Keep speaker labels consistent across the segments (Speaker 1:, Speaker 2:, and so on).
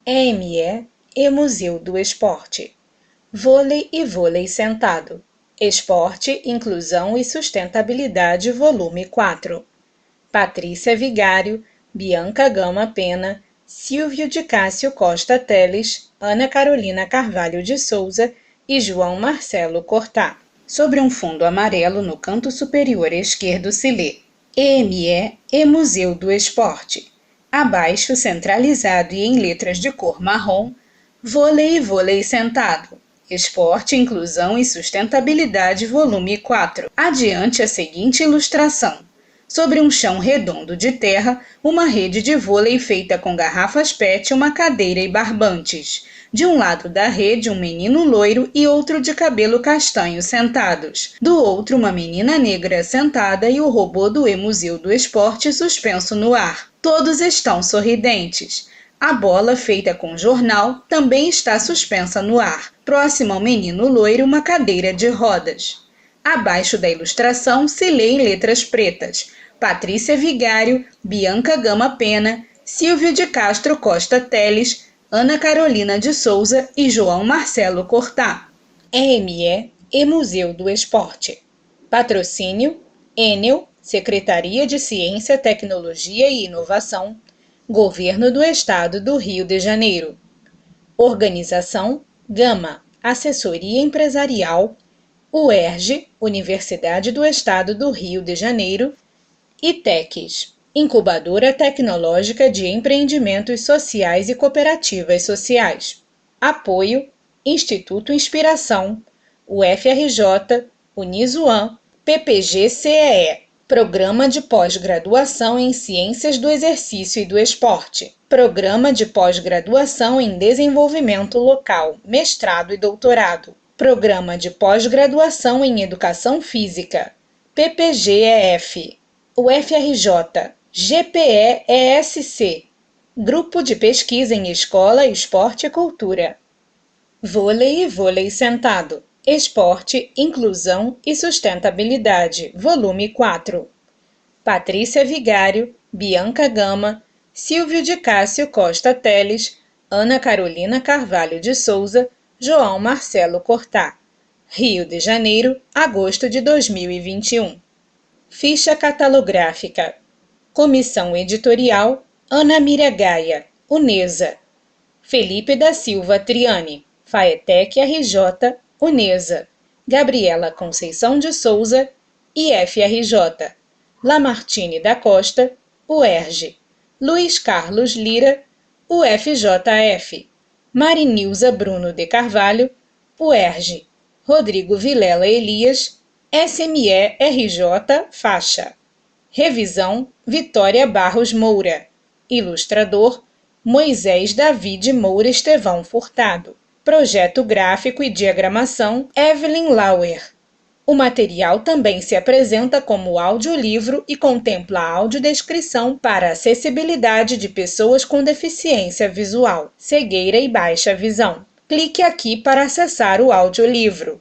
Speaker 1: EME e Museu do Esporte. Vôlei e vôlei sentado. Esporte, Inclusão e Sustentabilidade, volume 4. Patrícia Vigário, Bianca Gama Pena, Silvio de Cássio Costa Teles, Ana Carolina Carvalho de Souza e João Marcelo Cortá. Sobre um fundo amarelo no canto superior esquerdo se lê EME e Museu do Esporte. Abaixo, centralizado e em letras de cor marrom, Vôlei e vôlei sentado. Esporte, Inclusão e Sustentabilidade, volume 4. Adiante a seguinte ilustração. Sobre um chão redondo de terra, uma rede de vôlei feita com garrafas PET, uma cadeira e barbantes. De um lado da rede, um menino loiro e outro de cabelo castanho sentados. Do outro, uma menina negra sentada e o robô do E-Museu do Esporte suspenso no ar. Todos estão sorridentes. A bola, feita com jornal, também está suspensa no ar. Próximo ao menino loiro, uma cadeira de rodas. Abaixo da ilustração se lê em letras pretas: Patrícia Vigário, Bianca Gama Pena, Silvio de Castro Costa Teles, Ana Carolina de Souza e João Marcelo Cortá. EME e Museu do Esporte. Patrocínio: Enel, Secretaria de Ciência, Tecnologia e Inovação, Governo do Estado do Rio de Janeiro. Organização: Gama, Assessoria Empresarial, UERJ, Universidade do Estado do Rio de Janeiro, e TECs, Incubadora Tecnológica de Empreendimentos Sociais e Cooperativas Sociais. Apoio: Instituto Inspiração, UFRJ, Unisuam, PPG-CEE, Programa de Pós-Graduação em Ciências do Exercício e do Esporte, Programa de Pós-Graduação em Desenvolvimento Local, Mestrado e Doutorado, Programa de Pós-Graduação em Educação Física, PPG-EF, UFRJ, GPE-ESC, Grupo de Pesquisa em Escola, Esporte e Cultura. Vôlei e vôlei sentado. Esporte, Inclusão e Sustentabilidade, volume 4. Patrícia Vigário, Bianca Gama, Silvio de Cássio Costa Teles, Ana Carolina Carvalho de Souza, João Marcelo Cortá. Rio de Janeiro, agosto de 2021. Ficha catalográfica. Comissão editorial: Ana Mira Gaia, Unesa. Felipe da Silva Triani, FAETEC RJ, Unesa. Gabriela Conceição de Souza, IFRJ. Lamartine da Costa, UERJ. Luiz Carlos Lira, UFJF. Marinilza Bruno de Carvalho, UERJ. Rodrigo Vilela Elias, SME-RJ, faixa. Revisão: Vitória Barros Moura. Ilustrador: Moisés David Moura Estevão Furtado. Projeto gráfico e diagramação: Evelyn Lauer. O material também se apresenta como audiolivro e contempla audiodescrição para acessibilidade de pessoas com deficiência visual, cegueira e baixa visão. Clique aqui para acessar o audiolivro.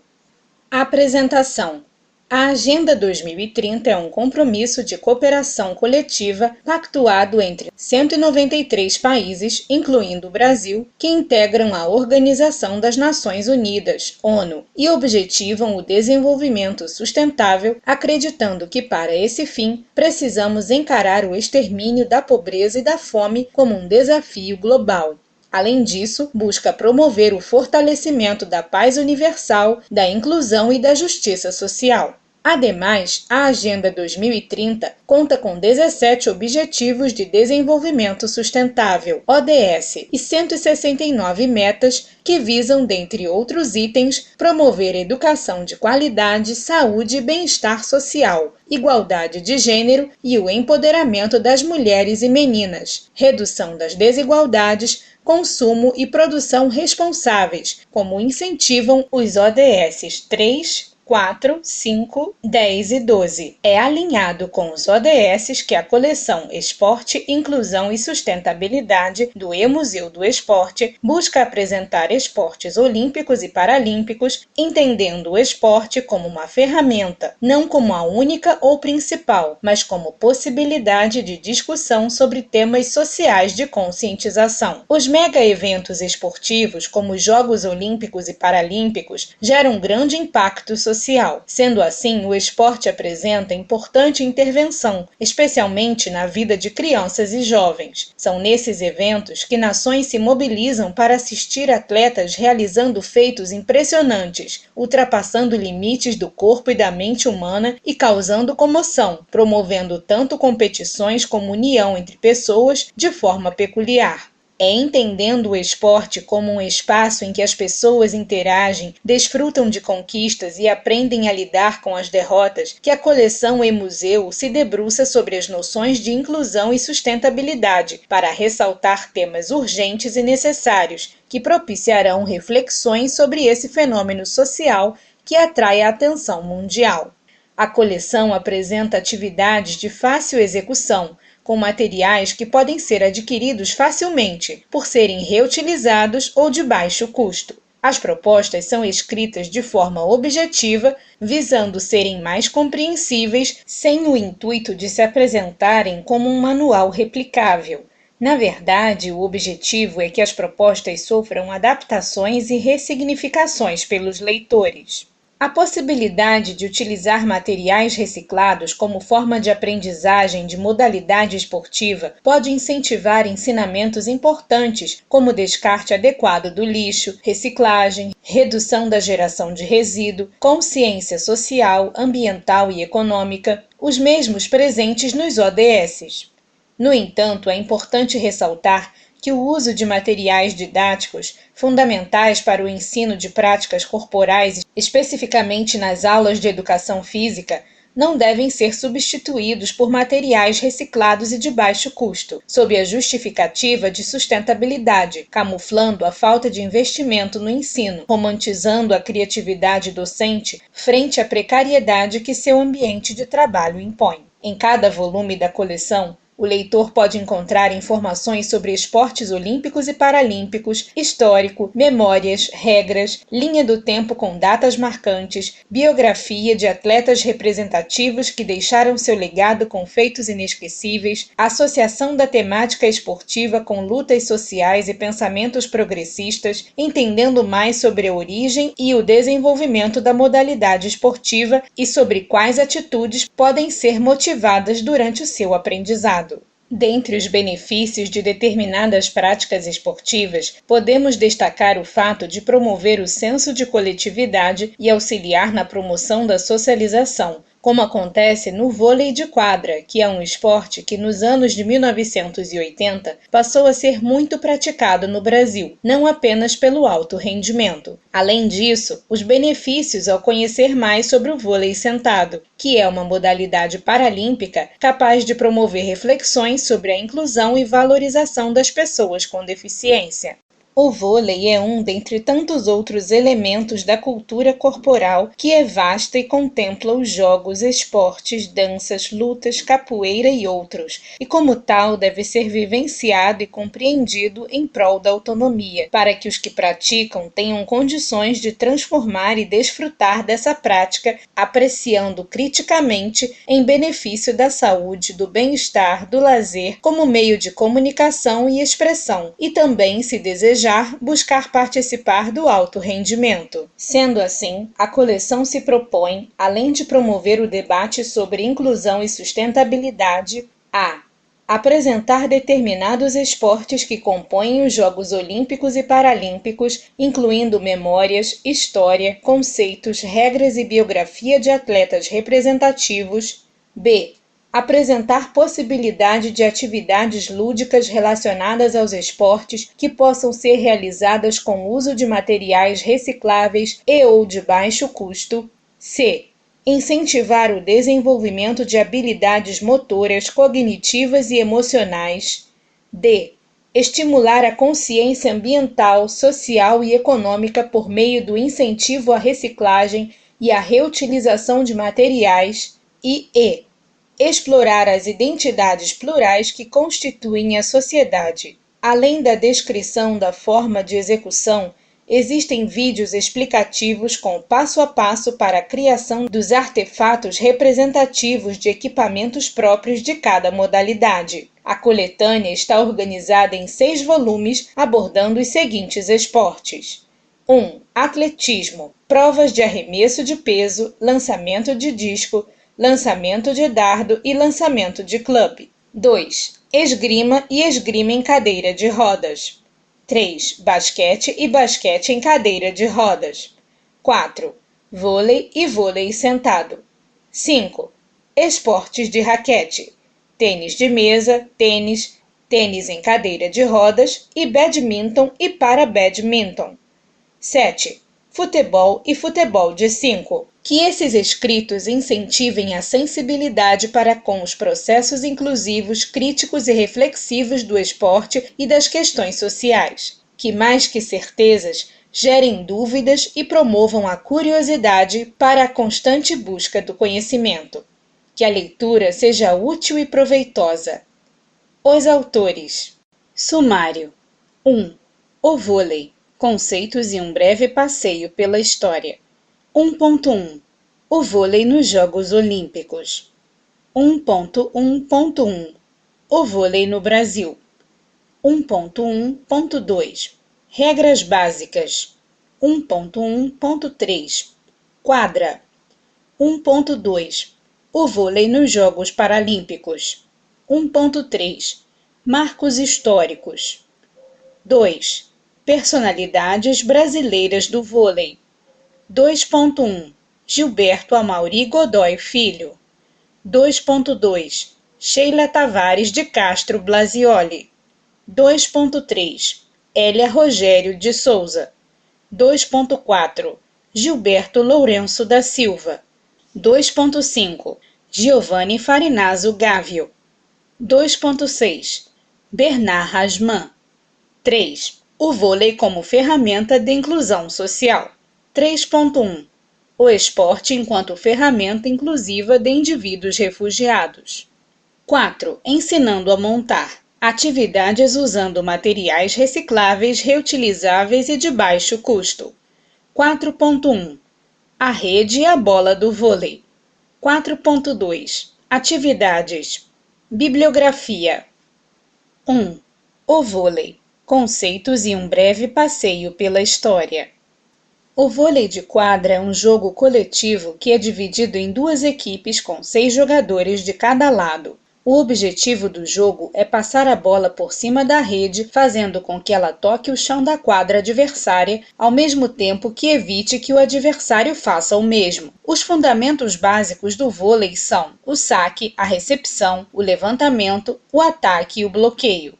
Speaker 1: Apresentação: A Agenda 2030 é um compromisso de cooperação coletiva pactuado entre 193 países, incluindo o Brasil, que integram a Organização das Nações Unidas, ONU, e objetivam o desenvolvimento sustentável, acreditando que, para esse fim, precisamos encarar o extermínio da pobreza e da fome como um desafio global. Além disso, busca promover o fortalecimento da paz universal, da inclusão e da justiça social. Ademais, a Agenda 2030 conta com 17 Objetivos de Desenvolvimento Sustentável, ODS, e 169 metas que visam, dentre outros itens, promover educação de qualidade, saúde e bem-estar social, igualdade de gênero e o empoderamento das mulheres e meninas, redução das desigualdades, consumo e produção responsáveis, como incentivam os ODS 3, 4, 5, 10 e 12. É alinhado com os ODS que a coleção Esporte, Inclusão e Sustentabilidade do E-Museu do Esporte busca apresentar esportes olímpicos e paralímpicos, entendendo o esporte como uma ferramenta, não como a única ou principal, mas como possibilidade de discussão sobre temas sociais de conscientização. Os mega-eventos esportivos, como os Jogos Olímpicos e Paralímpicos, geram grande impacto social. Sendo assim, o esporte apresenta importante intervenção, especialmente na vida de crianças e jovens. São nesses eventos que nações se mobilizam para assistir atletas realizando feitos impressionantes, ultrapassando limites do corpo e da mente humana e causando comoção, promovendo tanto competições como união entre pessoas de forma peculiar. É entendendo o esporte como um espaço em que as pessoas interagem, desfrutam de conquistas e aprendem a lidar com as derrotas que a coleção E-Museu se debruça sobre as noções de inclusão e sustentabilidade para ressaltar temas urgentes e necessários que propiciarão reflexões sobre esse fenômeno social que atrai a atenção mundial. A coleção apresenta atividades de fácil execução, com materiais que podem ser adquiridos facilmente, por serem reutilizados ou de baixo custo. As propostas são escritas de forma objetiva, visando serem mais compreensíveis, sem o intuito de se apresentarem como um manual replicável. Na verdade, o objetivo é que as propostas sofram adaptações e ressignificações pelos leitores. A possibilidade de utilizar materiais reciclados como forma de aprendizagem de modalidade esportiva pode incentivar ensinamentos importantes, como descarte adequado do lixo, reciclagem, redução da geração de resíduo, consciência social, ambiental e econômica, os mesmos presentes nos ODS. No entanto, é importante ressaltar que o uso de materiais didáticos, fundamentais para o ensino de práticas corporais, especificamente nas aulas de educação física, não devem ser substituídos por materiais reciclados e de baixo custo, sob a justificativa de sustentabilidade, camuflando a falta de investimento no ensino, romantizando a criatividade docente frente à precariedade que seu ambiente de trabalho impõe. Em cada volume da coleção, o leitor pode encontrar informações sobre esportes olímpicos e paralímpicos, histórico, memórias, regras, linha do tempo com datas marcantes, biografia de atletas representativos que deixaram seu legado com feitos inesquecíveis, associação da temática esportiva com lutas sociais e pensamentos progressistas, entendendo mais sobre a origem e o desenvolvimento da modalidade esportiva e sobre quais atitudes podem ser motivadas durante o seu aprendizado. Dentre os benefícios de determinadas práticas esportivas, podemos destacar o fato de promover o senso de coletividade e auxiliar na promoção da socialização, como acontece no vôlei de quadra, que é um esporte que nos anos de 1980 passou a ser muito praticado no Brasil, não apenas pelo alto rendimento. Além disso, os benefícios ao conhecer mais sobre o vôlei sentado, que é uma modalidade paralímpica capaz de promover reflexões sobre a inclusão e valorização das pessoas com deficiência. O vôlei é um dentre tantos outros elementos da cultura corporal que é vasta e contempla os jogos, esportes, danças, lutas, capoeira e outros, e como tal deve ser vivenciado e compreendido em prol da autonomia, para que os que praticam tenham condições de transformar e desfrutar dessa prática, apreciando criticamente em benefício da saúde, do bem-estar, do lazer, como meio de comunicação e expressão, e também, se desejar, buscar participar do alto rendimento. Sendo assim, a coleção se propõe, além de promover o debate sobre inclusão e sustentabilidade, a apresentar determinados esportes que compõem os Jogos Olímpicos e Paralímpicos, incluindo memórias, história, conceitos, regras e biografia de atletas representativos. B. Apresentar possibilidade de atividades lúdicas relacionadas aos esportes que possam ser realizadas com uso de materiais recicláveis e ou de baixo custo. C. Incentivar o desenvolvimento de habilidades motoras, cognitivas e emocionais. D. Estimular a consciência ambiental, social e econômica por meio do incentivo à reciclagem, e a reutilização de materiais, e explorar as identidades plurais que constituem a sociedade. Além da descrição da forma de execução, existem vídeos explicativos com passo a passo para a criação dos artefatos representativos de equipamentos próprios de cada modalidade. A coletânea está organizada em 6 volumes, abordando os seguintes esportes. 1. Atletismo. Provas de arremesso de peso, lançamento de disco, lançamento de dardo e lançamento de clube. 2. Esgrima e esgrima em cadeira de rodas. 3. Basquete e basquete em cadeira de rodas. 4. Vôlei e vôlei sentado. 5. Esportes de raquete. Tênis de mesa, tênis em cadeira de rodas e badminton e para-badminton. 7. Futebol e futebol de 5. Que esses escritos incentivem a sensibilidade para com os processos inclusivos, críticos e reflexivos do esporte e das questões sociais. Que mais que certezas, gerem dúvidas e promovam a curiosidade para a constante busca do conhecimento. Que a leitura seja útil e proveitosa. Os autores. Sumário. 1. O vôlei. Conceitos e um breve passeio pela história. 1.1. O vôlei nos Jogos Olímpicos. 1.1.1. O vôlei no Brasil. 1.1.2. Regras básicas. 1.1.3. Quadra. 1.2. O vôlei nos Jogos Paralímpicos. 1.3. Marcos históricos. 2. Personalidades brasileiras do vôlei. 2.1. Gilberto Amauri Godoy Filho. 2.2. Sheila Tavares de Castro Blasioli. 2.3. Hélia Rogério de Souza. 2.4. Gilberto Lourenço da Silva. 2.5. Giovanni Farinazzo Gávio. 2.6. Bernard Rasman. 3. O vôlei como ferramenta de inclusão social. 3.1. O esporte enquanto ferramenta inclusiva de indivíduos refugiados. 4. Ensinando a montar. Atividades usando materiais recicláveis, reutilizáveis e de baixo custo. 4.1. A rede e a bola do vôlei. 4.2. Atividades. Bibliografia. 1. O vôlei. Conceitos e um breve passeio pela história. O vôlei de quadra é um jogo coletivo que é dividido em 2 equipes com 6 jogadores de cada lado. O objetivo do jogo é passar a bola por cima da rede, fazendo com que ela toque o chão da quadra adversária, ao mesmo tempo que evite que o adversário faça o mesmo. Os fundamentos básicos do vôlei são o saque, a recepção, o levantamento, o ataque e o bloqueio.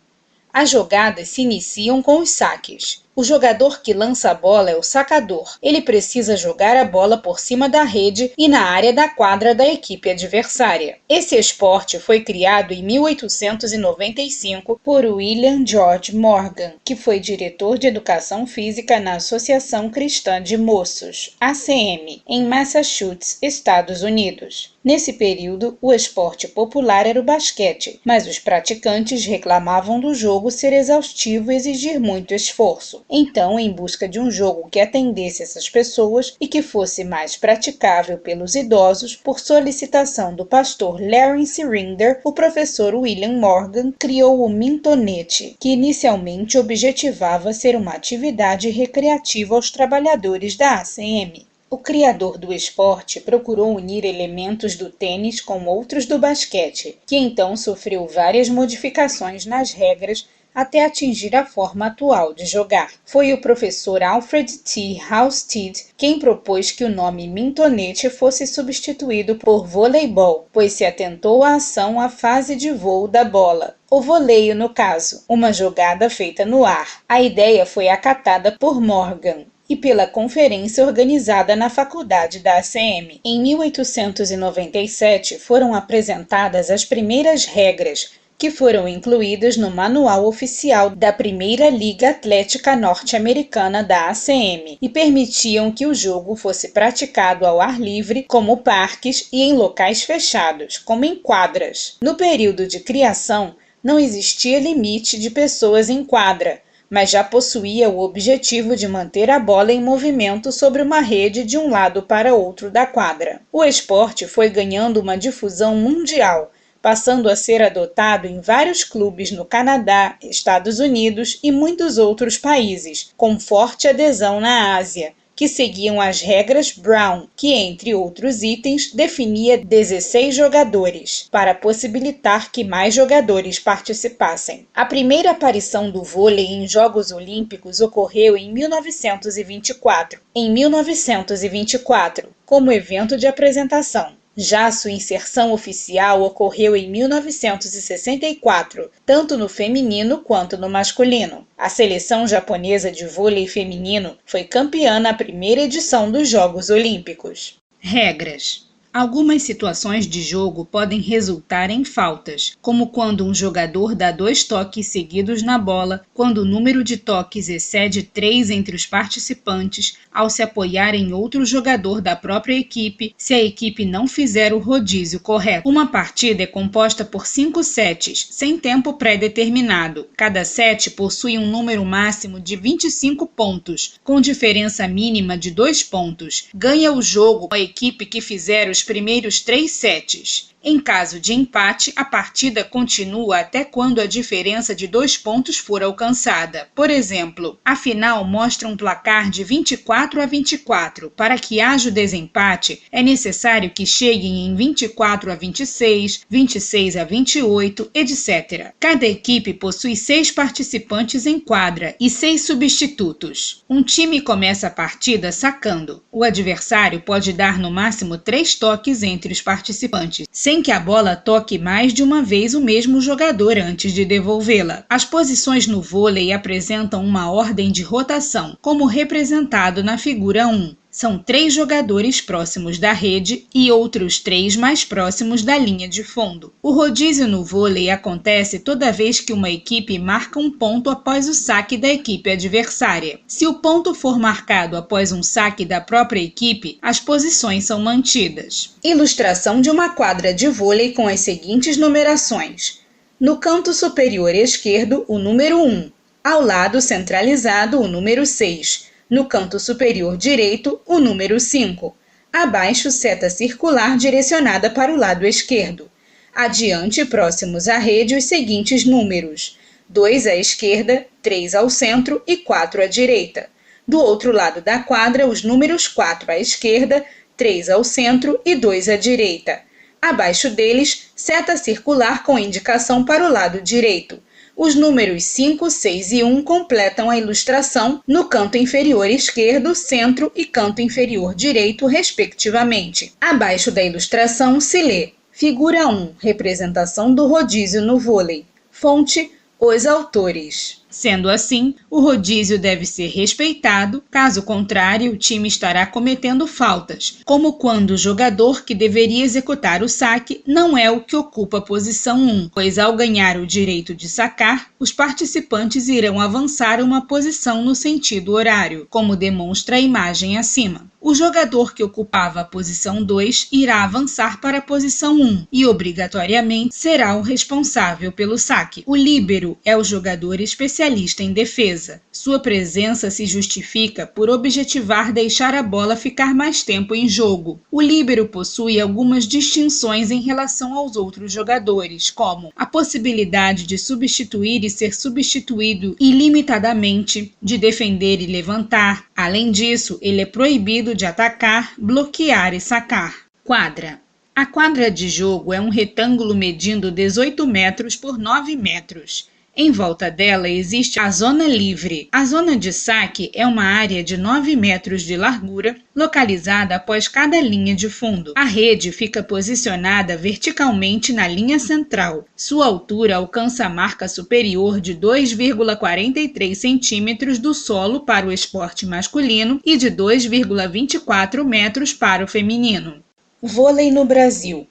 Speaker 1: As jogadas se iniciam com os saques. O jogador que lança a bola é o sacador. Ele precisa jogar a bola por cima da rede e na área da quadra da equipe adversária. Esse esporte foi criado em 1895 por William George Morgan, que foi diretor de educação física na Associação Cristã de Moços, ACM, em Massachusetts, Estados Unidos. Nesse período, o esporte popular era o basquete, mas os praticantes reclamavam do jogo ser exaustivo e exigir muito esforço. Então, em busca de um jogo que atendesse essas pessoas e que fosse mais praticável pelos idosos, por solicitação do pastor Lawrence Rinder, o professor William Morgan criou o mintonete, que inicialmente objetivava ser uma atividade recreativa aos trabalhadores da ACM. O criador do esporte procurou unir elementos do tênis com outros do basquete, que então sofreu várias modificações nas regras até atingir a forma atual de jogar. Foi o professor Alfred T. Halstead quem propôs que o nome mintonete fosse substituído por voleibol, pois se atentou à ação à fase de voo da bola. O voleio, no caso, uma jogada feita no ar. A ideia foi acatada por Morgan e pela conferência organizada na faculdade da ACM. Em 1897 foram apresentadas as primeiras regras, que foram incluídas no Manual Oficial da Primeira Liga Atlética Norte-Americana da ACM e permitiam que o jogo fosse praticado ao ar livre, como parques, e em locais fechados, como em quadras. No período de criação, não existia limite de pessoas em quadra, mas já possuía o objetivo de manter a bola em movimento sobre uma rede de um lado para outro da quadra. O esporte foi ganhando uma difusão mundial, passando a ser adotado em vários clubes no Canadá, Estados Unidos e muitos outros países, com forte adesão na Ásia, que seguiam as regras Brown, que, entre outros itens, definia 16 jogadores, para possibilitar que mais jogadores participassem. A primeira aparição do vôlei em Jogos Olímpicos ocorreu em 1924. Como evento de apresentação. Já sua inserção oficial ocorreu em 1964, tanto no feminino quanto no masculino. A seleção japonesa de vôlei feminino foi campeã na primeira edição dos Jogos Olímpicos. Regras. Algumas situações de jogo podem resultar em faltas, como quando um jogador dá 2 toques seguidos na bola, quando o número de toques excede 3 entre os participantes, ao se apoiar em outro jogador da própria equipe, se a equipe não fizer o rodízio correto. Uma partida é composta por 5 sets, sem tempo pré-determinado. Cada set possui um número máximo de 25 pontos, com diferença mínima de 2 pontos. Ganha o jogo a equipe que fizer os primeiros 3 sets. Em caso de empate, a partida continua até quando a diferença de 2 pontos for alcançada. Por exemplo, a final mostra um placar de 24-24. Para que haja o desempate, é necessário que cheguem em 24-26, 26-28, etc. Cada equipe possui 6 participantes em quadra e 6 substitutos. Um time começa a partida sacando. O adversário pode dar no máximo 3 toques entre os participantes, sem que a bola toque mais de uma vez o mesmo jogador antes de devolvê-la. As posições no vôlei apresentam uma ordem de rotação, como representado na figura 1. São 3 jogadores próximos da rede e outros 3 mais próximos da linha de fundo. O rodízio no vôlei acontece toda vez que uma equipe marca um ponto após o saque da equipe adversária. Se o ponto for marcado após um saque da própria equipe, as posições são mantidas. Ilustração de uma quadra de vôlei com as seguintes numerações. No canto superior esquerdo, o número 1. Ao lado centralizado, o número 6. No canto superior direito, o número 5. Abaixo, seta circular direcionada para o lado esquerdo. Adiante, próximos à rede, os seguintes números: 2 à esquerda, 3 ao centro e 4 à direita. Do outro lado da quadra, os números 4 à esquerda, 3 ao centro e 2 à direita. Abaixo deles, seta circular com indicação para o lado direito. Os números 5, 6 e 1 completam a ilustração no canto inferior esquerdo, centro e canto inferior direito, respectivamente. Abaixo da ilustração se lê: Figura 1, representação do rodízio no vôlei. Fonte: os autores. Sendo assim, o rodízio deve ser respeitado, caso contrário, o time estará cometendo faltas, como quando o jogador que deveria executar o saque não é o que ocupa a posição 1, pois ao ganhar o direito de sacar, os participantes irão avançar uma posição no sentido horário, como demonstra a imagem acima. O jogador que ocupava a posição 2 irá avançar para a posição 1 e, obrigatoriamente, será o responsável pelo saque. O líbero é o jogador especialista em defesa. Sua presença se justifica por objetivar deixar a bola ficar mais tempo em jogo. O líbero possui algumas distinções em relação aos outros jogadores, como a possibilidade de substituir e ser substituído ilimitadamente, de defender e levantar. Além disso, ele é proibido de atacar, bloquear e sacar. Quadra. A quadra de jogo é um retângulo medindo 18 metros por 9 metros. Em volta dela existe a zona livre. A zona de saque é uma área de 9 metros de largura, localizada após cada linha de fundo. A rede fica posicionada verticalmente na linha central. Sua altura alcança a marca superior de 2,43 centímetros do solo para o esporte masculino e de 2,24 metros para o feminino. Vôlei no Brasil.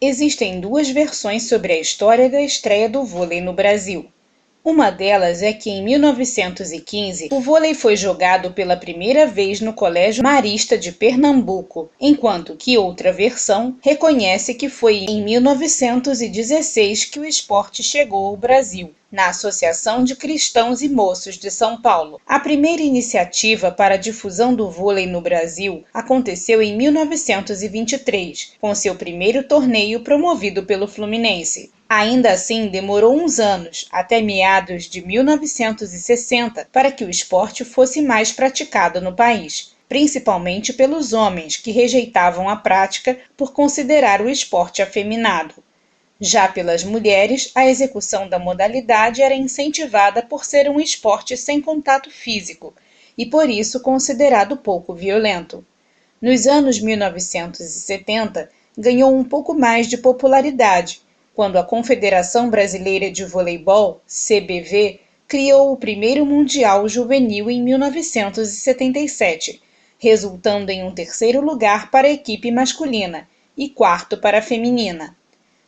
Speaker 1: Existem duas versões sobre a história da estreia do vôlei no Brasil. Uma delas é que em 1915 o vôlei foi jogado pela primeira vez no Colégio Marista de Pernambuco, enquanto que outra versão reconhece que foi em 1916 que o esporte chegou ao Brasil, na Associação de Cristãos e Moços de São Paulo. A primeira iniciativa para a difusão do vôlei no Brasil aconteceu em 1923, com seu primeiro torneio promovido pelo Fluminense. Ainda assim, demorou uns anos, até meados de 1960, para que o esporte fosse mais praticado no país, principalmente pelos homens, que rejeitavam a prática por considerar o esporte afeminado. Já pelas mulheres, a execução da modalidade era incentivada por ser um esporte sem contato físico e, por isso, considerado pouco violento. Nos anos 1970, ganhou um pouco mais de popularidade, quando a Confederação Brasileira de Voleibol, CBV, criou o primeiro Mundial Juvenil em 1977, resultando em um terceiro lugar para a equipe masculina e quarto para a feminina.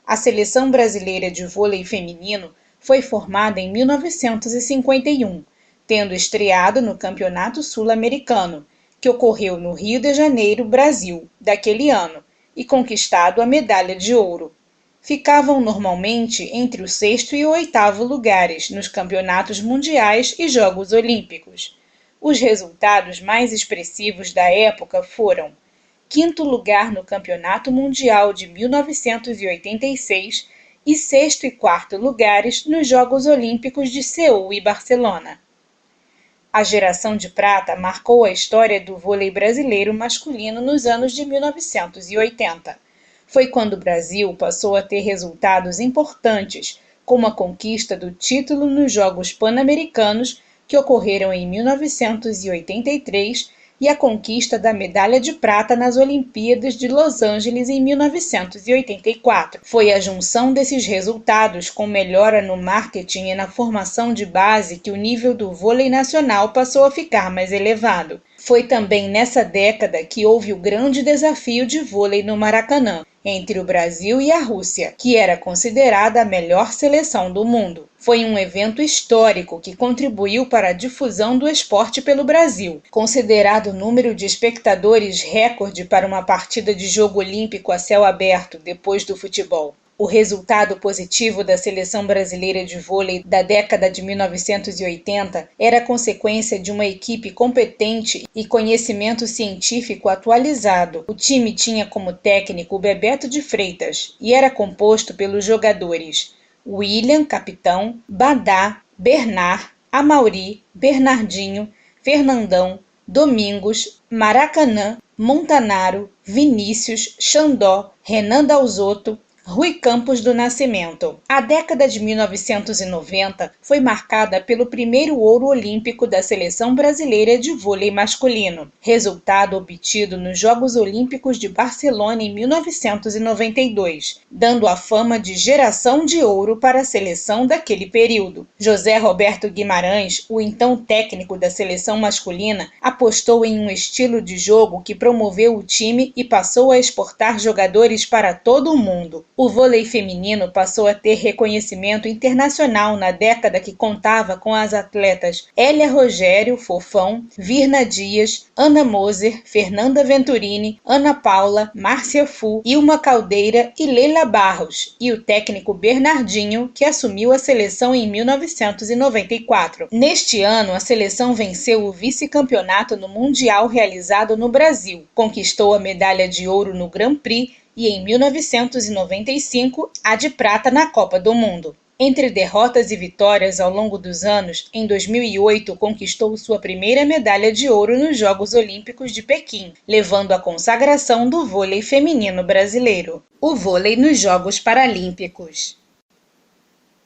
Speaker 1: A Seleção Brasileira de Vôlei Feminino foi formada em 1951, tendo estreado no Campeonato Sul-Americano, que ocorreu no Rio de Janeiro, Brasil, daquele ano, e conquistado a medalha de ouro. Ficavam normalmente entre o sexto e o oitavo lugares nos campeonatos mundiais e Jogos Olímpicos. Os resultados mais expressivos da época foram: quinto lugar no Campeonato Mundial de 1986 e sexto e quarto lugares nos Jogos Olímpicos de Seul e Barcelona. A geração de prata marcou a história do vôlei brasileiro masculino nos anos de 1980. Foi quando o Brasil passou a ter resultados importantes, como a conquista do título nos Jogos Pan-Americanos, que ocorreram em 1983, e a conquista da medalha de prata nas Olimpíadas de Los Angeles em 1984. Foi a junção desses resultados com melhora no marketing e na formação de base que o nível do vôlei nacional passou a ficar mais elevado. Foi também nessa década que houve o grande desafio de vôlei no Maracanã, entre o Brasil e a Rússia, que era considerada a melhor seleção do mundo. Foi um evento histórico que contribuiu para a difusão do esporte pelo Brasil, considerado o número de espectadores recorde para uma partida de jogo olímpico a céu aberto depois do futebol. O resultado positivo da seleção brasileira de vôlei da década de 1980 era consequência de uma equipe competente e conhecimento científico atualizado. O time tinha como técnico o Bebeto de Freitas e era composto pelos jogadores William, capitão, Badá, Bernard, Amauri, Bernardinho, Fernandão, Domingos, Maracanã, Montanaro, Vinícius, Xandó, Renan Dalzotto, Rui Campos do Nascimento. A década de 1990 foi marcada pelo primeiro ouro olímpico da seleção brasileira de vôlei masculino, resultado obtido nos Jogos Olímpicos de Barcelona em 1992, dando a fama de geração de ouro para a seleção daquele período. José Roberto Guimarães, o então técnico da seleção masculina, apostou em um estilo de jogo que promoveu o time e passou a exportar jogadores para todo o mundo. O vôlei feminino passou a ter reconhecimento internacional na década que contava com as atletas Hélia Rogério, Fofão, Virna Dias, Ana Moser, Fernanda Venturini, Ana Paula, Márcia Fu, Ilma Caldeira e Leila Barros, e o técnico Bernardinho, que assumiu a seleção em 1994. Neste ano, a seleção venceu o vice-campeonato no Mundial realizado no Brasil, conquistou a medalha de ouro no Grand Prix e, em 1995, a de prata na Copa do Mundo. Entre derrotas e vitórias ao longo dos anos, em 2008 conquistou sua primeira medalha de ouro nos Jogos Olímpicos de Pequim, levando à consagração do vôlei feminino brasileiro. O vôlei nos Jogos Paralímpicos.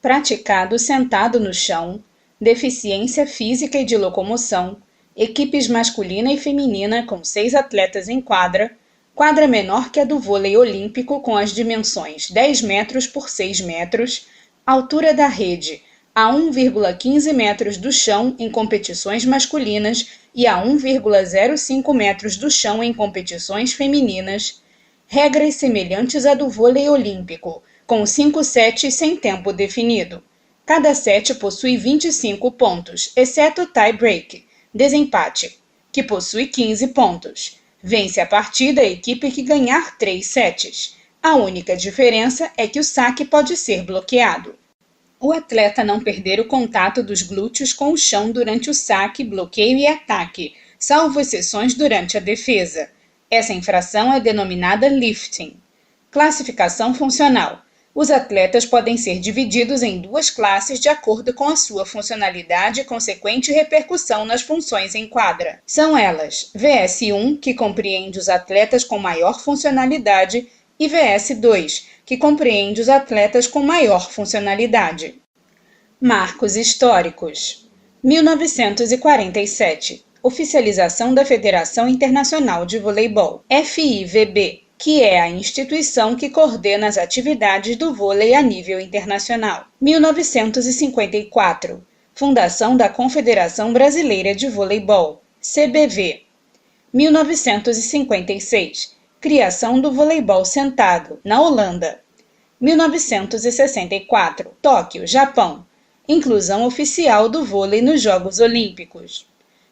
Speaker 1: Praticado sentado no chão, deficiência física e de locomoção, equipes masculina e feminina com 6 atletas em quadra menor que a do vôlei olímpico com as dimensões 10 metros por 6 metros, altura da rede a 1,15 metros do chão em competições masculinas e a 1,05 metros do chão em competições femininas, Regras semelhantes à do vôlei olímpico, com 5 sets sem tempo definido. Cada set possui 25 pontos, exceto tie-break, desempate, que possui 15 pontos. Vence a partida a equipe que ganhar 3 sets. A única diferença é que o saque pode ser bloqueado. O atleta não perder o contato dos glúteos com o chão durante o saque, bloqueio e ataque, salvo exceções durante a defesa. Essa infração é denominada lifting. Classificação funcional. Os atletas podem ser divididos em duas classes de acordo com a sua funcionalidade e consequente repercussão nas funções em quadra. São elas: VS1, que compreende os atletas com maior funcionalidade, e VS2, que compreende os atletas com maior funcionalidade. Marcos históricos. 1947. Oficialização da Federação Internacional de Voleibol, FIVB, que é a instituição que coordena as atividades do vôlei a nível internacional. 1954. Fundação da Confederação Brasileira de Voleibol, CBV. 1956. Criação do voleibol sentado, na Holanda. 1964. Tóquio, Japão. Inclusão oficial do vôlei nos Jogos Olímpicos.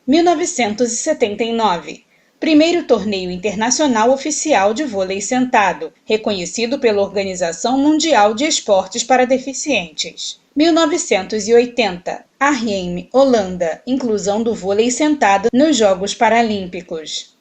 Speaker 1: 1979. Primeiro torneio internacional oficial de vôlei sentado, reconhecido pela Organização Mundial de Esportes para Deficientes. 1980. Arnhem, Holanda. Inclusão do vôlei sentado nos Jogos Paralímpicos.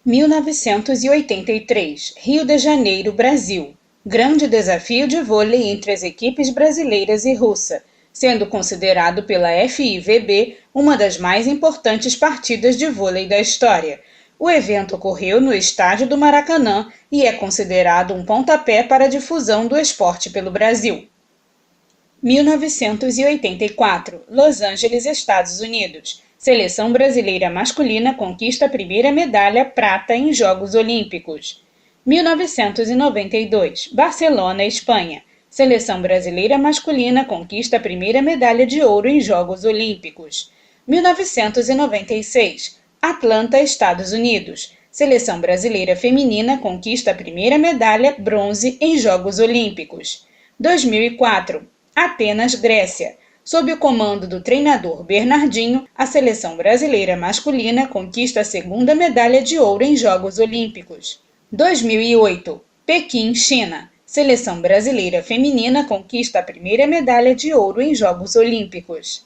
Speaker 1: 1983. Rio de Janeiro, Brasil. Grande desafio de vôlei entre as equipes brasileiras e russa, sendo considerado pela FIVB uma das mais importantes partidas de vôlei da história. O evento ocorreu no estádio do Maracanã e é considerado um pontapé para a difusão do esporte pelo Brasil. 1984. Los Angeles, Estados Unidos. Seleção brasileira masculina conquista a primeira medalha prata em Jogos Olímpicos. 1992. Barcelona, Espanha. Seleção brasileira masculina conquista a primeira medalha de ouro em Jogos Olímpicos. 1996. Atlanta, Estados Unidos. Seleção brasileira feminina conquista a primeira medalha bronze em Jogos Olímpicos. 2004. Atenas, Grécia. Sob o comando do treinador Bernardinho, a seleção brasileira masculina conquista a segunda medalha de ouro em Jogos Olímpicos. 2008. Pequim, China. Seleção brasileira feminina conquista a primeira medalha de ouro em Jogos Olímpicos.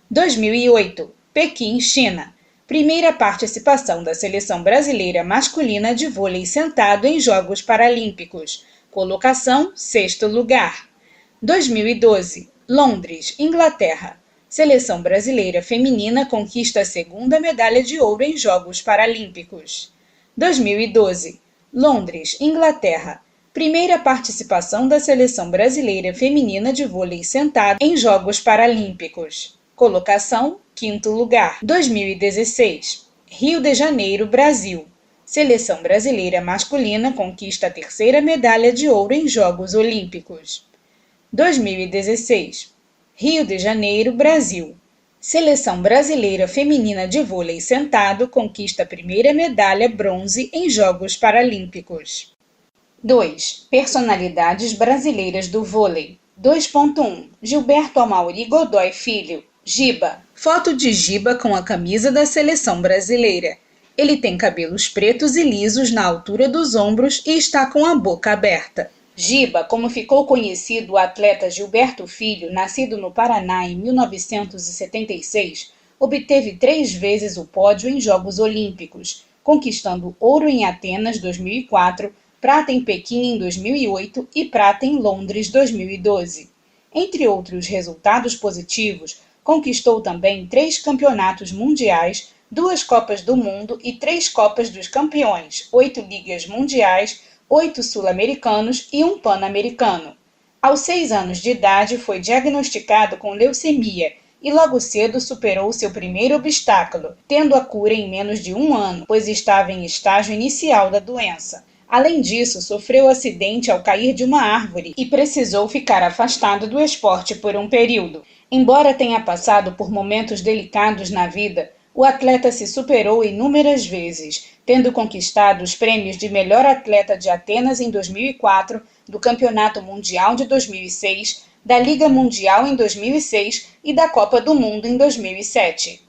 Speaker 1: 2008. Pequim, China. Primeira participação da seleção brasileira masculina de vôlei sentado em Jogos Paralímpicos. Colocação: 6º lugar. 2012. Londres, Inglaterra. Seleção brasileira feminina conquista a segunda medalha de ouro em Jogos Paralímpicos. 2012. Londres, Inglaterra. Primeira participação da seleção brasileira feminina de vôlei sentado em Jogos Paralímpicos. Colocação: 5º lugar. 2016. Rio de Janeiro, Brasil. Seleção brasileira masculina conquista a terceira medalha de ouro em Jogos Olímpicos. 2016. Rio de Janeiro, Brasil. Seleção brasileira feminina de vôlei sentado conquista a primeira medalha bronze em Jogos Paralímpicos. 2. Personalidades brasileiras do vôlei. 2.1. Gilberto Amaury Godoy Filho. Giba. Foto de Giba com a camisa da seleção brasileira. Ele tem cabelos pretos e lisos na altura dos ombros e está com a boca aberta. Giba, como ficou conhecido o atleta Gilberto Filho, nascido no Paraná em 1976, obteve 3 vezes o pódio em Jogos Olímpicos, conquistando ouro em Atenas 2004, prata em Pequim em 2008 e prata em Londres 2012. Entre outros resultados positivos, conquistou também 3 campeonatos mundiais, 2 Copas do Mundo e 3 Copas dos Campeões, 8 Ligas Mundiais, 8 sul-americanos e 1 pan-americano. Aos 6 anos de idade, foi diagnosticado com leucemia e logo cedo superou seu primeiro obstáculo, tendo a cura em menos de 1 ano, pois estava em estágio inicial da doença. Além disso, sofreu acidente ao cair de uma árvore e precisou ficar afastado do esporte por um período. Embora tenha passado por momentos delicados na vida, O atleta se superou inúmeras vezes, tendo conquistado os prêmios de melhor atleta de Atenas em 2004, do Campeonato Mundial de 2006, da Liga Mundial em 2006 e da Copa do Mundo em 2007.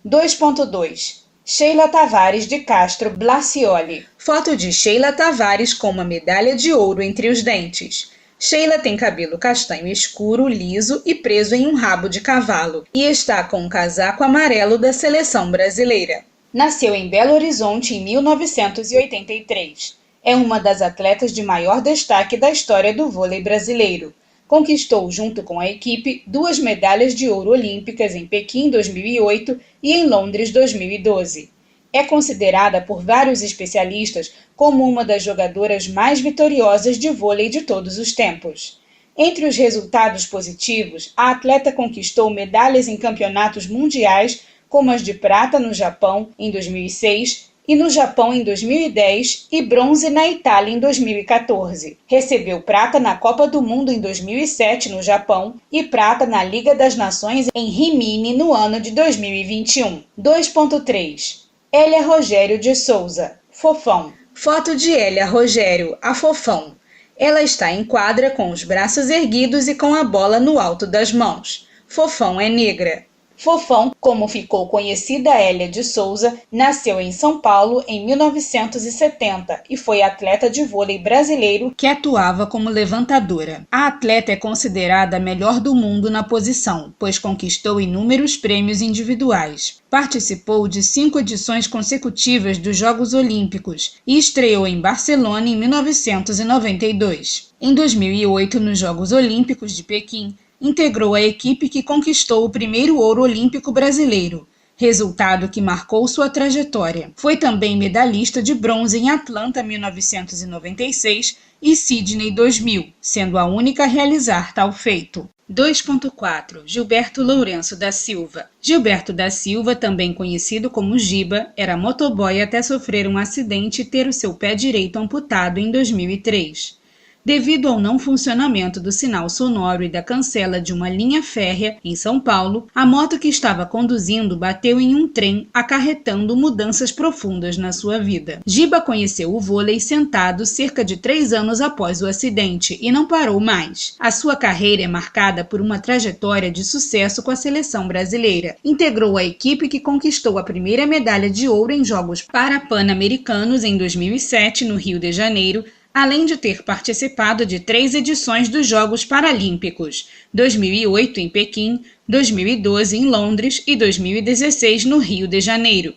Speaker 1: 2.2 Sheila Tavares de Castro Blacioli. Foto de Sheila Tavares com uma medalha de ouro entre os dentes. Sheila tem cabelo castanho escuro, liso e preso em um rabo de cavalo, e está com um casaco amarelo da seleção brasileira. Nasceu em Belo Horizonte em 1983. É uma das atletas de maior destaque da história do vôlei brasileiro. Conquistou, junto com a equipe, 2 medalhas de ouro olímpicas em Pequim 2008 e em Londres 2012. É considerada por vários especialistas como uma das jogadoras mais vitoriosas de vôlei de todos os tempos. Entre os resultados positivos, a atleta conquistou medalhas em campeonatos mundiais, como as de prata no Japão em 2006 e no Japão em 2010 e bronze na Itália em 2014. Recebeu prata na Copa do Mundo em 2007 no Japão e prata na Liga das Nações em Rimini no ano de 2021. 2.3 Hélia Rogério de Souza, Fofão. Foto de Hélia Rogério, a Fofão. Ela está em quadra com os braços erguidos e com a bola no alto das mãos. Fofão é negra. Fofão, como ficou conhecida Hélia de Souza, nasceu em São Paulo em 1970 e foi atleta de vôlei brasileiro que atuava como levantadora. A atleta é considerada a melhor do mundo na posição, pois conquistou inúmeros prêmios individuais. Participou de 5 edições consecutivas dos Jogos Olímpicos e estreou em Barcelona em 1992. Em 2008, nos Jogos Olímpicos de Pequim, integrou a equipe que conquistou o primeiro ouro olímpico brasileiro, resultado que marcou sua trajetória. Foi também medalhista de bronze em Atlanta 1996 e Sydney 2000, sendo a única a realizar tal feito. 2.4 Gilberto Lourenço da Silva. Gilberto da Silva, também conhecido como Giba, era motoboy até sofrer um acidente e ter o seu pé direito amputado em 2003. Devido ao não funcionamento do sinal sonoro e da cancela de uma linha férrea em São Paulo, a moto que estava conduzindo bateu em um trem, acarretando mudanças profundas na sua vida. Giba conheceu o vôlei sentado cerca de 3 anos após o acidente e não parou mais. A sua carreira é marcada por uma trajetória de sucesso com a seleção brasileira. Integrou a equipe que conquistou a primeira medalha de ouro em Jogos Pan-Americanos em 2007, no Rio de Janeiro, além de ter participado de 3 edições dos Jogos Paralímpicos, 2008 em Pequim, 2012 em Londres e 2016 no Rio de Janeiro.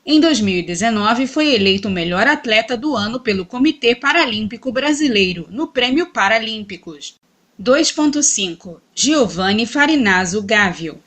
Speaker 1: Em 2019, foi eleito o melhor atleta do ano pelo Comitê Paralímpico Brasileiro, no Prêmio Paralímpicos. 2.5 Giovanni Farinazzo Gávio.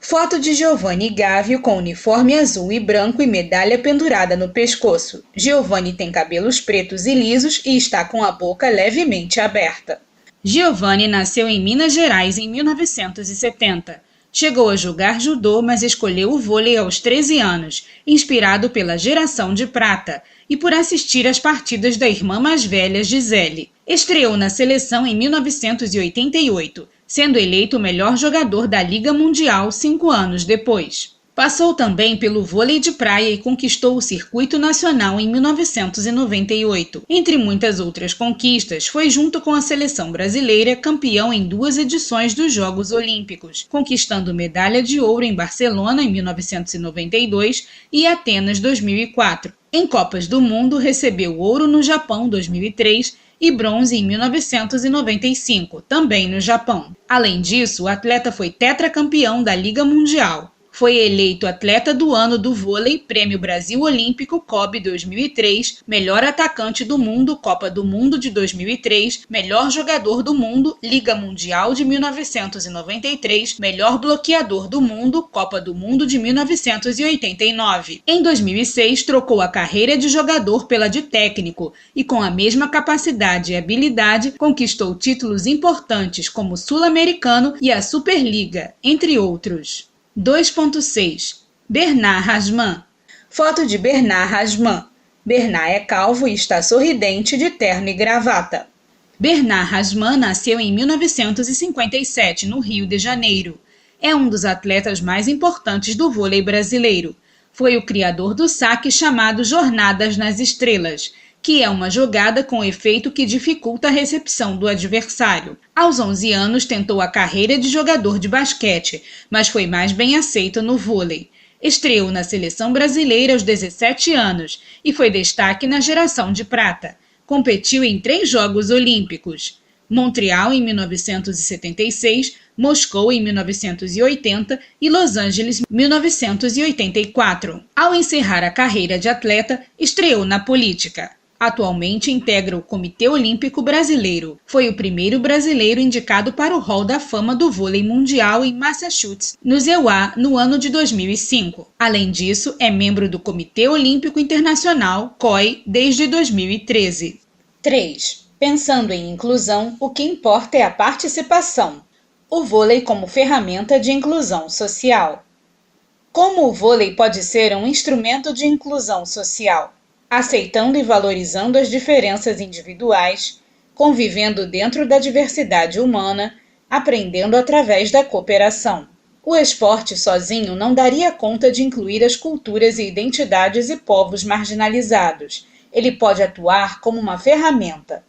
Speaker 1: Foto de Giovanni Gávio com uniforme azul e branco e medalha pendurada no pescoço. Giovanni tem cabelos pretos e lisos e está com a boca levemente aberta. Giovanni nasceu em Minas Gerais em 1970. Chegou a jogar judô, mas escolheu o vôlei aos 13 anos, inspirado pela geração de prata e por assistir às partidas da irmã mais velha, Gisele. Estreou na seleção em 1988. Sendo eleito o melhor jogador da Liga Mundial 5 anos depois. Passou também pelo vôlei de praia e conquistou o circuito nacional em 1998. Entre muitas outras conquistas, foi junto com a seleção brasileira campeão em 2 edições dos Jogos Olímpicos, conquistando medalha de ouro em Barcelona em 1992 e Atenas 2004. Em Copas do Mundo, recebeu ouro no Japão 2003 e bronze em 1995, também no Japão. Além disso, o atleta foi tetracampeão da Liga Mundial. Foi eleito atleta do ano do vôlei, Prêmio Brasil Olímpico COB 2003, melhor atacante do mundo, Copa do Mundo de 2003, melhor jogador do mundo, Liga Mundial de 1993, melhor bloqueador do mundo, Copa do Mundo de 1989. Em 2006, trocou a carreira de jogador pela de técnico e, com a mesma capacidade e habilidade, conquistou títulos importantes como o Sul-Americano e a Superliga, entre outros. 2.6 Bernard Rasman. Foto de Bernard Rasman. Bernard é calvo e está sorridente de terno e gravata. Bernard Rasman nasceu em 1957, no Rio de Janeiro. É um dos atletas mais importantes do vôlei brasileiro. Foi o criador do saque chamado Jornadas nas Estrelas, que é uma jogada com efeito que dificulta a recepção do adversário. Aos 11 anos tentou a carreira de jogador de basquete, mas foi mais bem aceito no vôlei. Estreou na seleção brasileira aos 17 anos e foi destaque na geração de prata. Competiu em 3 Jogos Olímpicos: Montreal em 1976, Moscou em 1980 e Los Angeles em 1984. Ao encerrar a carreira de atleta, estreou na política. Atualmente integra o Comitê Olímpico Brasileiro. Foi o primeiro brasileiro indicado para o Hall da Fama do Vôlei Mundial em Massachusetts, nos EUA, no ano de 2005. Além disso, é membro do Comitê Olímpico Internacional, COI, desde 2013. 3. Pensando em inclusão, o que importa é a participação. O vôlei como ferramenta de inclusão social. Como o vôlei pode ser um instrumento de inclusão social? Aceitando e valorizando as diferenças individuais, convivendo dentro da diversidade humana, aprendendo através da cooperação. O esporte sozinho não daria conta de incluir as culturas e identidades e povos marginalizados. Ele pode atuar como uma ferramenta.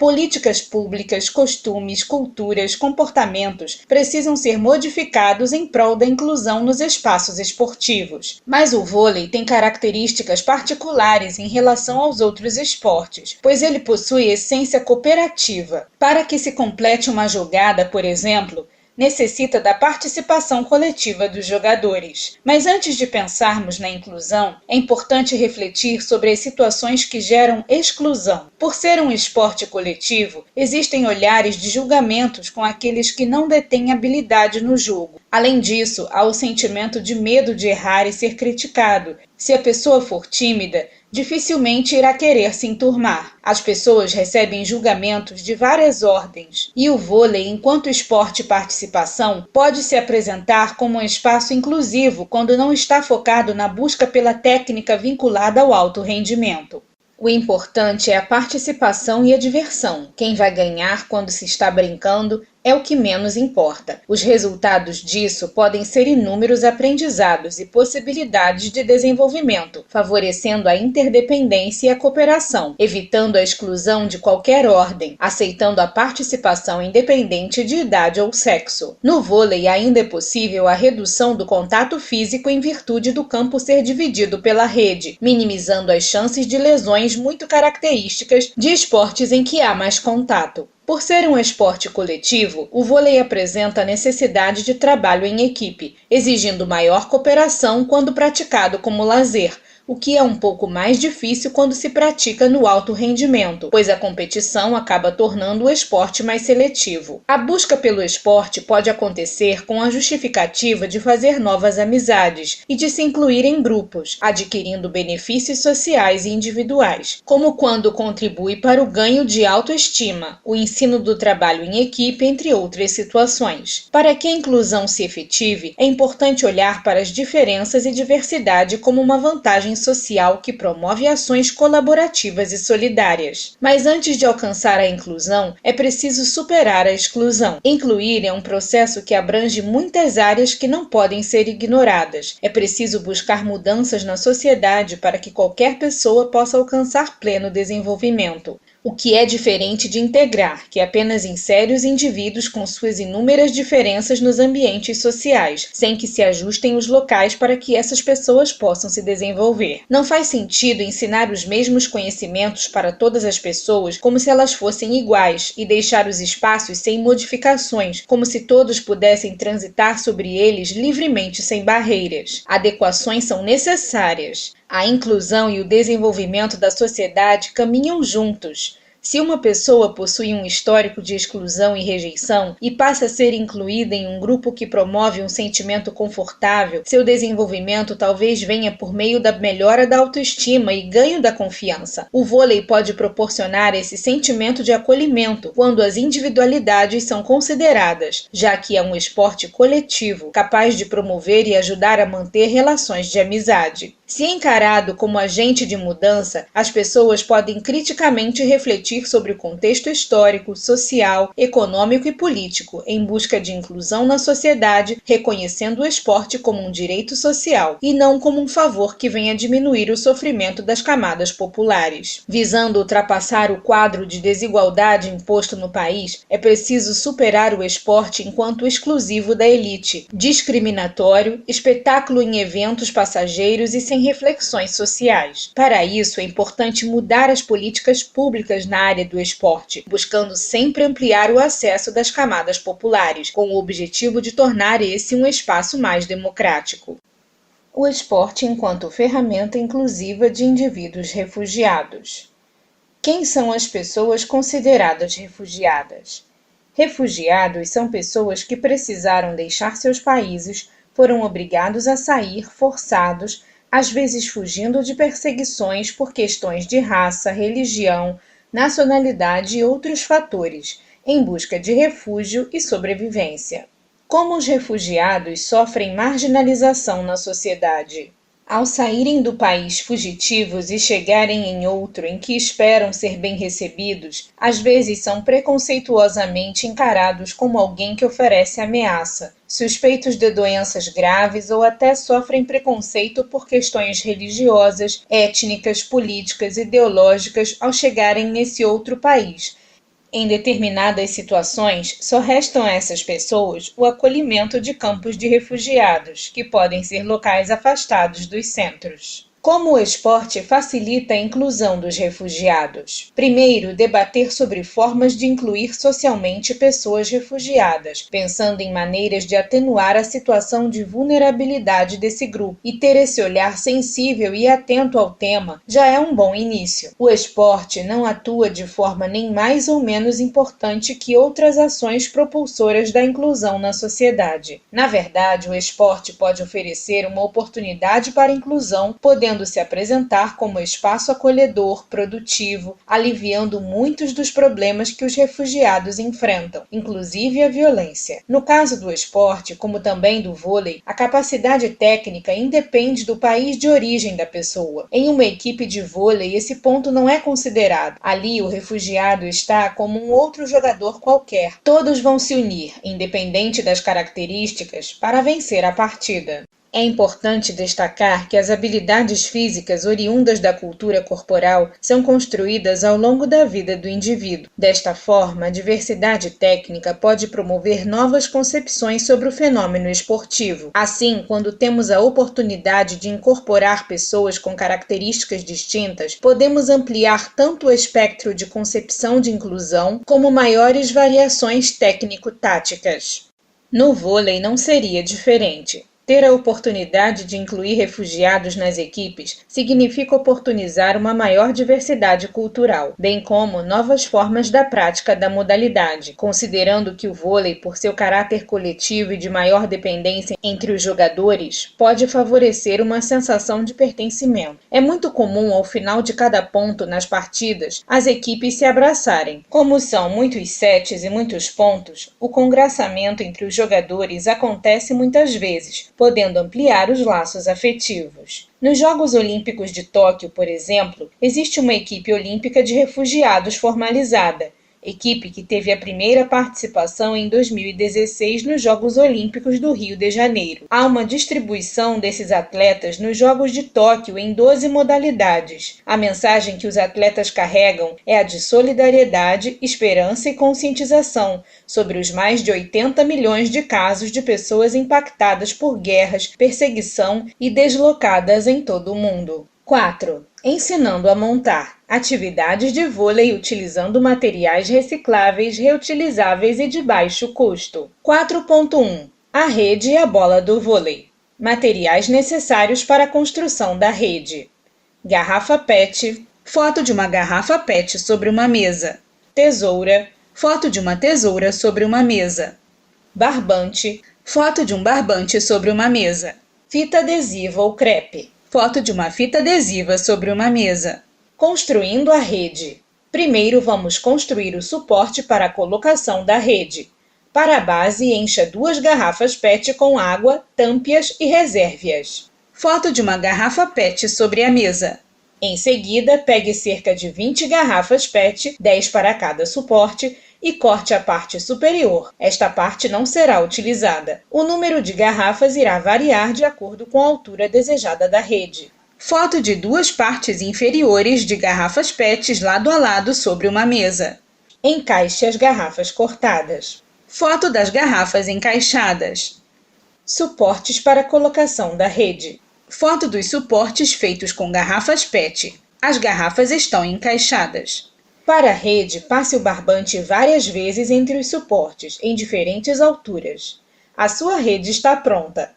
Speaker 1: Políticas públicas, costumes, culturas, comportamentos precisam ser modificados em prol da inclusão nos espaços esportivos. Mas o vôlei tem características particulares em relação aos outros esportes, pois ele possui essência cooperativa. Para que se complete uma jogada, por exemplo, necessita da participação coletiva dos jogadores. Mas antes de pensarmos na inclusão, é importante refletir sobre as situações que geram exclusão. Por ser um esporte coletivo, existem olhares de julgamentos com aqueles que não detêm habilidade no jogo. Além disso, há o sentimento de medo de errar e ser criticado. Se a pessoa for tímida, dificilmente irá querer se enturmar. As pessoas recebem julgamentos de várias ordens, e o vôlei, enquanto esporte e participação, pode se apresentar como um espaço inclusivo quando não está focado na busca pela técnica vinculada ao alto rendimento. O importante é a participação e a diversão. Quem vai ganhar quando se está brincando é o que menos importa. Os resultados disso podem ser inúmeros aprendizados e possibilidades de desenvolvimento, favorecendo a interdependência e a cooperação, evitando a exclusão de qualquer ordem, aceitando a participação independente de idade ou sexo. No vôlei ainda é possível a redução do contato físico em virtude do campo ser dividido pela rede, minimizando as chances de lesões muito características de esportes em que há mais contato. Por ser um esporte coletivo, o vôlei apresenta a necessidade de trabalho em equipe, exigindo maior cooperação quando praticado como lazer, o que é um pouco mais difícil quando se pratica no alto rendimento, pois a competição acaba tornando o esporte mais seletivo. A busca pelo esporte pode acontecer com a justificativa de fazer novas amizades e de se incluir em grupos, adquirindo benefícios sociais e individuais, como quando contribui para o ganho de autoestima, o ensino do trabalho em equipe, entre outras situações. Para que a inclusão se efetive, é importante olhar para as diferenças e diversidade como uma vantagem social que promove ações colaborativas e solidárias. Mas antes de alcançar a inclusão, é preciso superar a exclusão. Incluir é um processo que abrange muitas áreas que não podem ser ignoradas. É preciso buscar mudanças na sociedade para que qualquer pessoa possa alcançar pleno desenvolvimento. O que é diferente de integrar, que apenas insere os indivíduos com suas inúmeras diferenças nos ambientes sociais, sem que se ajustem os locais para que essas pessoas possam se desenvolver. Não faz sentido ensinar os mesmos conhecimentos para todas as pessoas como se elas fossem iguais e deixar os espaços sem modificações, como se todos pudessem transitar sobre eles livremente sem barreiras. Adequações são necessárias. A inclusão e o desenvolvimento da sociedade caminham juntos. Se uma pessoa possui um histórico de exclusão e rejeição e passa a ser incluída em um grupo que promove um sentimento confortável, seu desenvolvimento talvez venha por meio da melhora da autoestima e ganho da confiança. O vôlei pode proporcionar esse sentimento de acolhimento quando as individualidades são consideradas, já que é um esporte coletivo, capaz de promover e ajudar a manter relações de amizade. Se encarado como agente de mudança, as pessoas podem criticamente refletir sobre o contexto histórico, social, econômico e político, em busca de inclusão na sociedade, reconhecendo o esporte como um direito social e não como um favor que venha diminuir o sofrimento das camadas populares. Visando ultrapassar o quadro de desigualdade imposto no país, é preciso superar o esporte enquanto exclusivo da elite, discriminatório, espetáculo em eventos passageiros e sem reflexões sociais. Para isso, é importante mudar as políticas públicas na área do esporte, buscando sempre ampliar o acesso das camadas populares, com o objetivo de tornar esse um espaço mais democrático. O esporte enquanto ferramenta inclusiva de indivíduos refugiados. Quem são as pessoas consideradas refugiadas? Refugiados são pessoas que precisaram deixar seus países, foram obrigados a sair, forçados, às vezes fugindo de perseguições por questões de raça, religião, nacionalidade e outros fatores, em busca de refúgio e sobrevivência. Como os refugiados sofrem marginalização na sociedade? Ao saírem do país fugitivos e chegarem em outro em que esperam ser bem recebidos, às vezes são preconceituosamente encarados como alguém que oferece ameaça, suspeitos de doenças graves ou até sofrem preconceito por questões religiosas, étnicas, políticas, ideológicas ao chegarem nesse outro país. Em determinadas situações, só restam a essas pessoas o acolhimento de campos de refugiados, que podem ser locais afastados dos centros. Como o esporte facilita a inclusão dos refugiados? Primeiro, debater sobre formas de incluir socialmente pessoas refugiadas, pensando em maneiras de atenuar a situação de vulnerabilidade desse grupo, e ter esse olhar sensível e atento ao tema já é um bom início. O esporte não atua de forma nem mais ou menos importante que outras ações propulsoras da inclusão na sociedade. Na verdade, o esporte pode oferecer uma oportunidade para a inclusão, podendo se apresentar como espaço acolhedor, produtivo, aliviando muitos dos problemas que os refugiados enfrentam, inclusive a violência. No caso do esporte, como também do vôlei, a capacidade técnica independe do país de origem da pessoa. Em uma equipe de vôlei, esse ponto não é considerado. Ali, o refugiado está como um outro jogador qualquer. Todos vão se unir, independente das características, para vencer a partida. É importante destacar que as habilidades físicas oriundas da cultura corporal são construídas ao longo da vida do indivíduo. Desta forma, a diversidade técnica pode promover novas concepções sobre o fenômeno esportivo. Assim, quando temos a oportunidade de incorporar pessoas com características distintas, podemos ampliar tanto o espectro de concepção de inclusão, como maiores variações técnico-táticas. No vôlei não seria diferente. Ter a oportunidade de incluir refugiados nas equipes significa oportunizar uma maior diversidade cultural, bem como novas formas da prática da modalidade, considerando que o vôlei, por seu caráter coletivo e de maior dependência entre os jogadores, pode favorecer uma sensação de pertencimento. É muito comum, ao final de cada ponto nas partidas, as equipes se abraçarem. Como são muitos sets e muitos pontos, o congraçamento entre os jogadores acontece muitas vezes, podendo ampliar os laços afetivos. Nos Jogos Olímpicos de Tóquio, por exemplo, existe uma equipe olímpica de refugiados formalizada, equipe que teve a primeira participação em 2016 nos Jogos Olímpicos do Rio de Janeiro. Há uma distribuição desses atletas nos Jogos de Tóquio em 12 modalidades. A mensagem que os atletas carregam é a de solidariedade, esperança e conscientização sobre os mais de 80 milhões de casos de pessoas impactadas por guerras, perseguição e deslocadas em todo o mundo. 4. Ensinando a montar. Atividades de vôlei utilizando materiais recicláveis, reutilizáveis e de baixo custo. 4.1. A rede e a bola do vôlei. Materiais necessários para a construção da rede. Garrafa PET. Foto de uma garrafa PET sobre uma mesa. Tesoura. Foto de uma tesoura sobre uma mesa. Barbante. Foto de um barbante sobre uma mesa. Fita adesiva ou crepe. Foto de uma fita adesiva sobre uma mesa. Construindo a rede. Primeiro vamos construir o suporte para a colocação da rede. Para a base, encha 2 garrafas PET com água, tampe-as e reserve-as. Foto de uma garrafa PET sobre a mesa. Em seguida, pegue cerca de 20 garrafas PET, 10 para cada suporte, e corte a parte superior. Esta parte não será utilizada. O número de garrafas irá variar de acordo com a altura desejada da rede. Foto de duas partes inferiores de garrafas PETs lado a lado sobre uma mesa. Encaixe as garrafas cortadas. Foto das garrafas encaixadas. Suportes para colocação da rede. Foto dos suportes feitos com garrafas PET. As garrafas estão encaixadas. Para a rede, passe o barbante várias vezes entre os suportes, em diferentes alturas. A sua rede está pronta.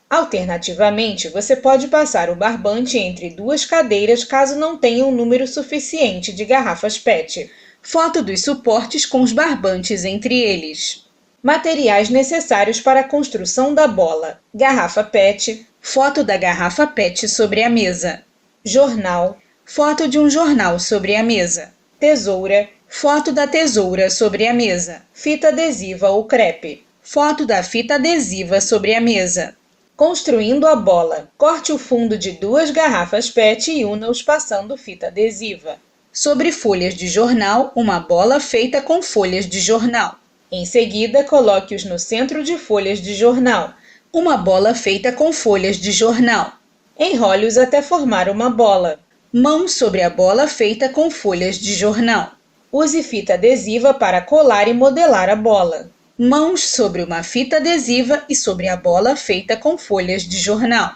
Speaker 1: Alternativamente, você pode passar o barbante entre duas cadeiras caso não tenha um número suficiente de garrafas PET. Foto dos suportes com os barbantes entre eles. Materiais necessários para a construção da bola. Garrafa PET. Foto da garrafa PET sobre a mesa. Jornal. Foto de um jornal sobre a mesa. Tesoura. Foto da tesoura sobre a mesa. Fita adesiva ou crepe. Foto da fita adesiva sobre a mesa. Construindo a bola. Corte o fundo de duas garrafas PET e una-os passando fita adesiva. Sobre folhas de jornal, uma bola feita com folhas de jornal. Em seguida, coloque-os no centro de folhas de jornal. Uma bola feita com folhas de jornal. Enrole-os até formar uma bola. Mão sobre a bola feita com folhas de jornal. Use fita adesiva para colar e modelar a bola. Mãos sobre uma fita adesiva e sobre a bola feita com folhas de jornal.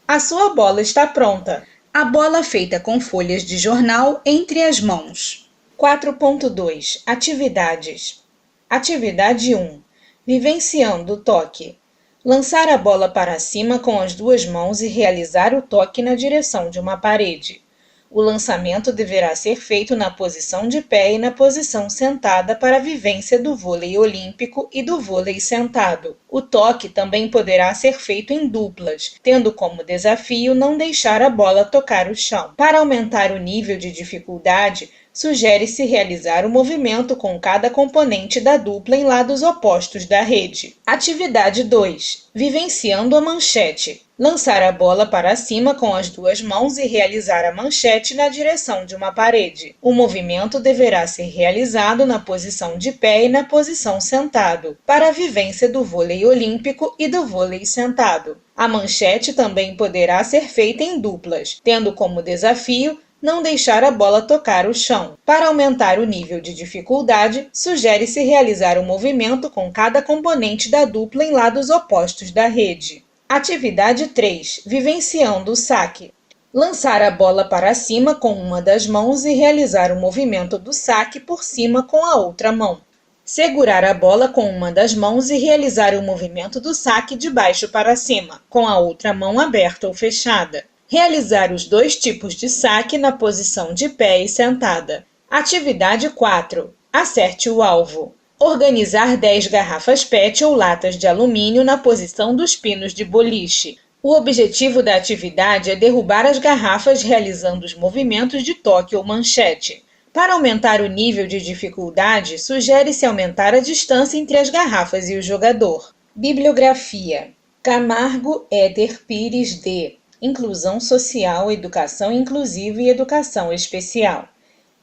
Speaker 1: A sua bola está pronta. A bola feita com folhas de jornal entre as mãos. 4.2 Atividades. Atividade 1. Vivenciando o toque. Lançar a bola para cima com as duas mãos e realizar o toque na direção de uma parede. O lançamento deverá ser feito na posição de pé e na posição sentada para a vivência do vôlei olímpico e do vôlei sentado. O toque também poderá ser feito em duplas, tendo como desafio não deixar a bola tocar o chão. Para aumentar o nível de dificuldade, sugere-se realizar o movimento com cada componente da dupla em lados opostos da rede. Atividade 2. Vivenciando a manchete. Lançar a bola para cima com as duas mãos e realizar a manchete na direção de uma parede. O movimento deverá ser realizado na posição de pé e na posição sentado, para a vivência do vôlei olímpico e do vôlei sentado. A manchete também poderá ser feita em duplas, tendo como desafio não deixar a bola tocar o chão. Para aumentar o nível de dificuldade, sugere-se realizar o movimento com cada componente da dupla em lados opostos da rede. Atividade 3. Vivenciando o saque. Lançar a bola para cima com uma das mãos e realizar o movimento do saque por cima com a outra mão. Segurar a bola com uma das mãos e realizar o movimento do saque de baixo para cima, com a outra mão aberta ou fechada. Realizar os dois tipos de saque na posição de pé e sentada. Atividade 4. Acerte o alvo. Organizar 10 garrafas PET ou latas de alumínio na posição dos pinos de boliche. O objetivo da atividade é derrubar as garrafas realizando os movimentos de toque ou manchete. Para aumentar o nível de dificuldade, sugere-se aumentar a distância entre as garrafas e o jogador. Bibliografia. Camargo Éder Pires D. Inclusão Social, Educação Inclusiva e Educação Especial.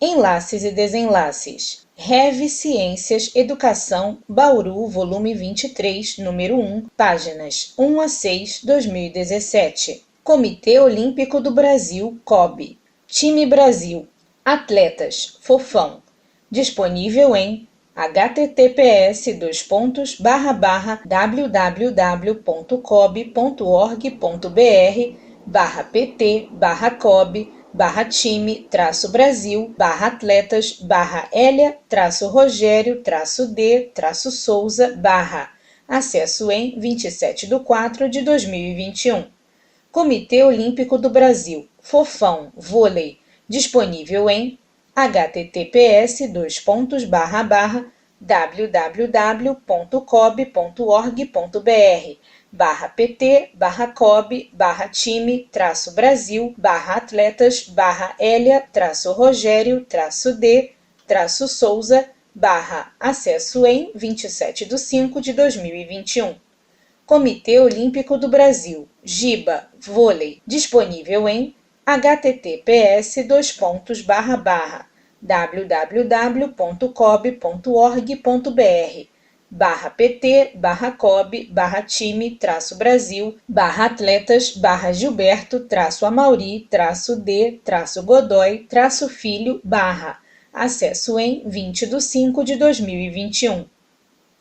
Speaker 1: Enlaces e desenlaces. Rev Ciências, Educação, Bauru, volume 23, número 1, páginas 1 a 6, 2017. Comitê Olímpico do Brasil, COB. Time Brasil. Atletas, Fofão. Disponível em https://www.cob.org.br/pt/Elia-Rogério-D-Souza/ acesso em 27/4/2021. Comitê Olímpico do Brasil, Fofão, Vôlei, disponível em https://www.cob.org.br/pt/cob/time-Elia-Rogério-D-Souza/ acesso em 27/5/2021. Comitê Olímpico do Brasil, GIBA, vôlei, disponível em https://www.cob.org.br/pt/cob/time-brasil/Amauri-D-Godoy-Filho/ Acesso em 20/de 2021.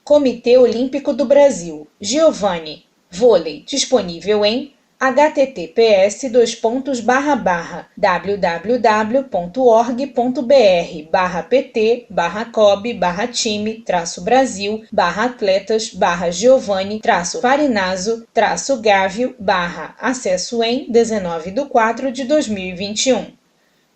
Speaker 1: Comitê Olímpico do Brasil, Giovanni, vôlei, disponível em https://www.org.br/pt/cob/time-brasil/atletas/Giovanni-Gávio/ Acesso em 19/4/2021.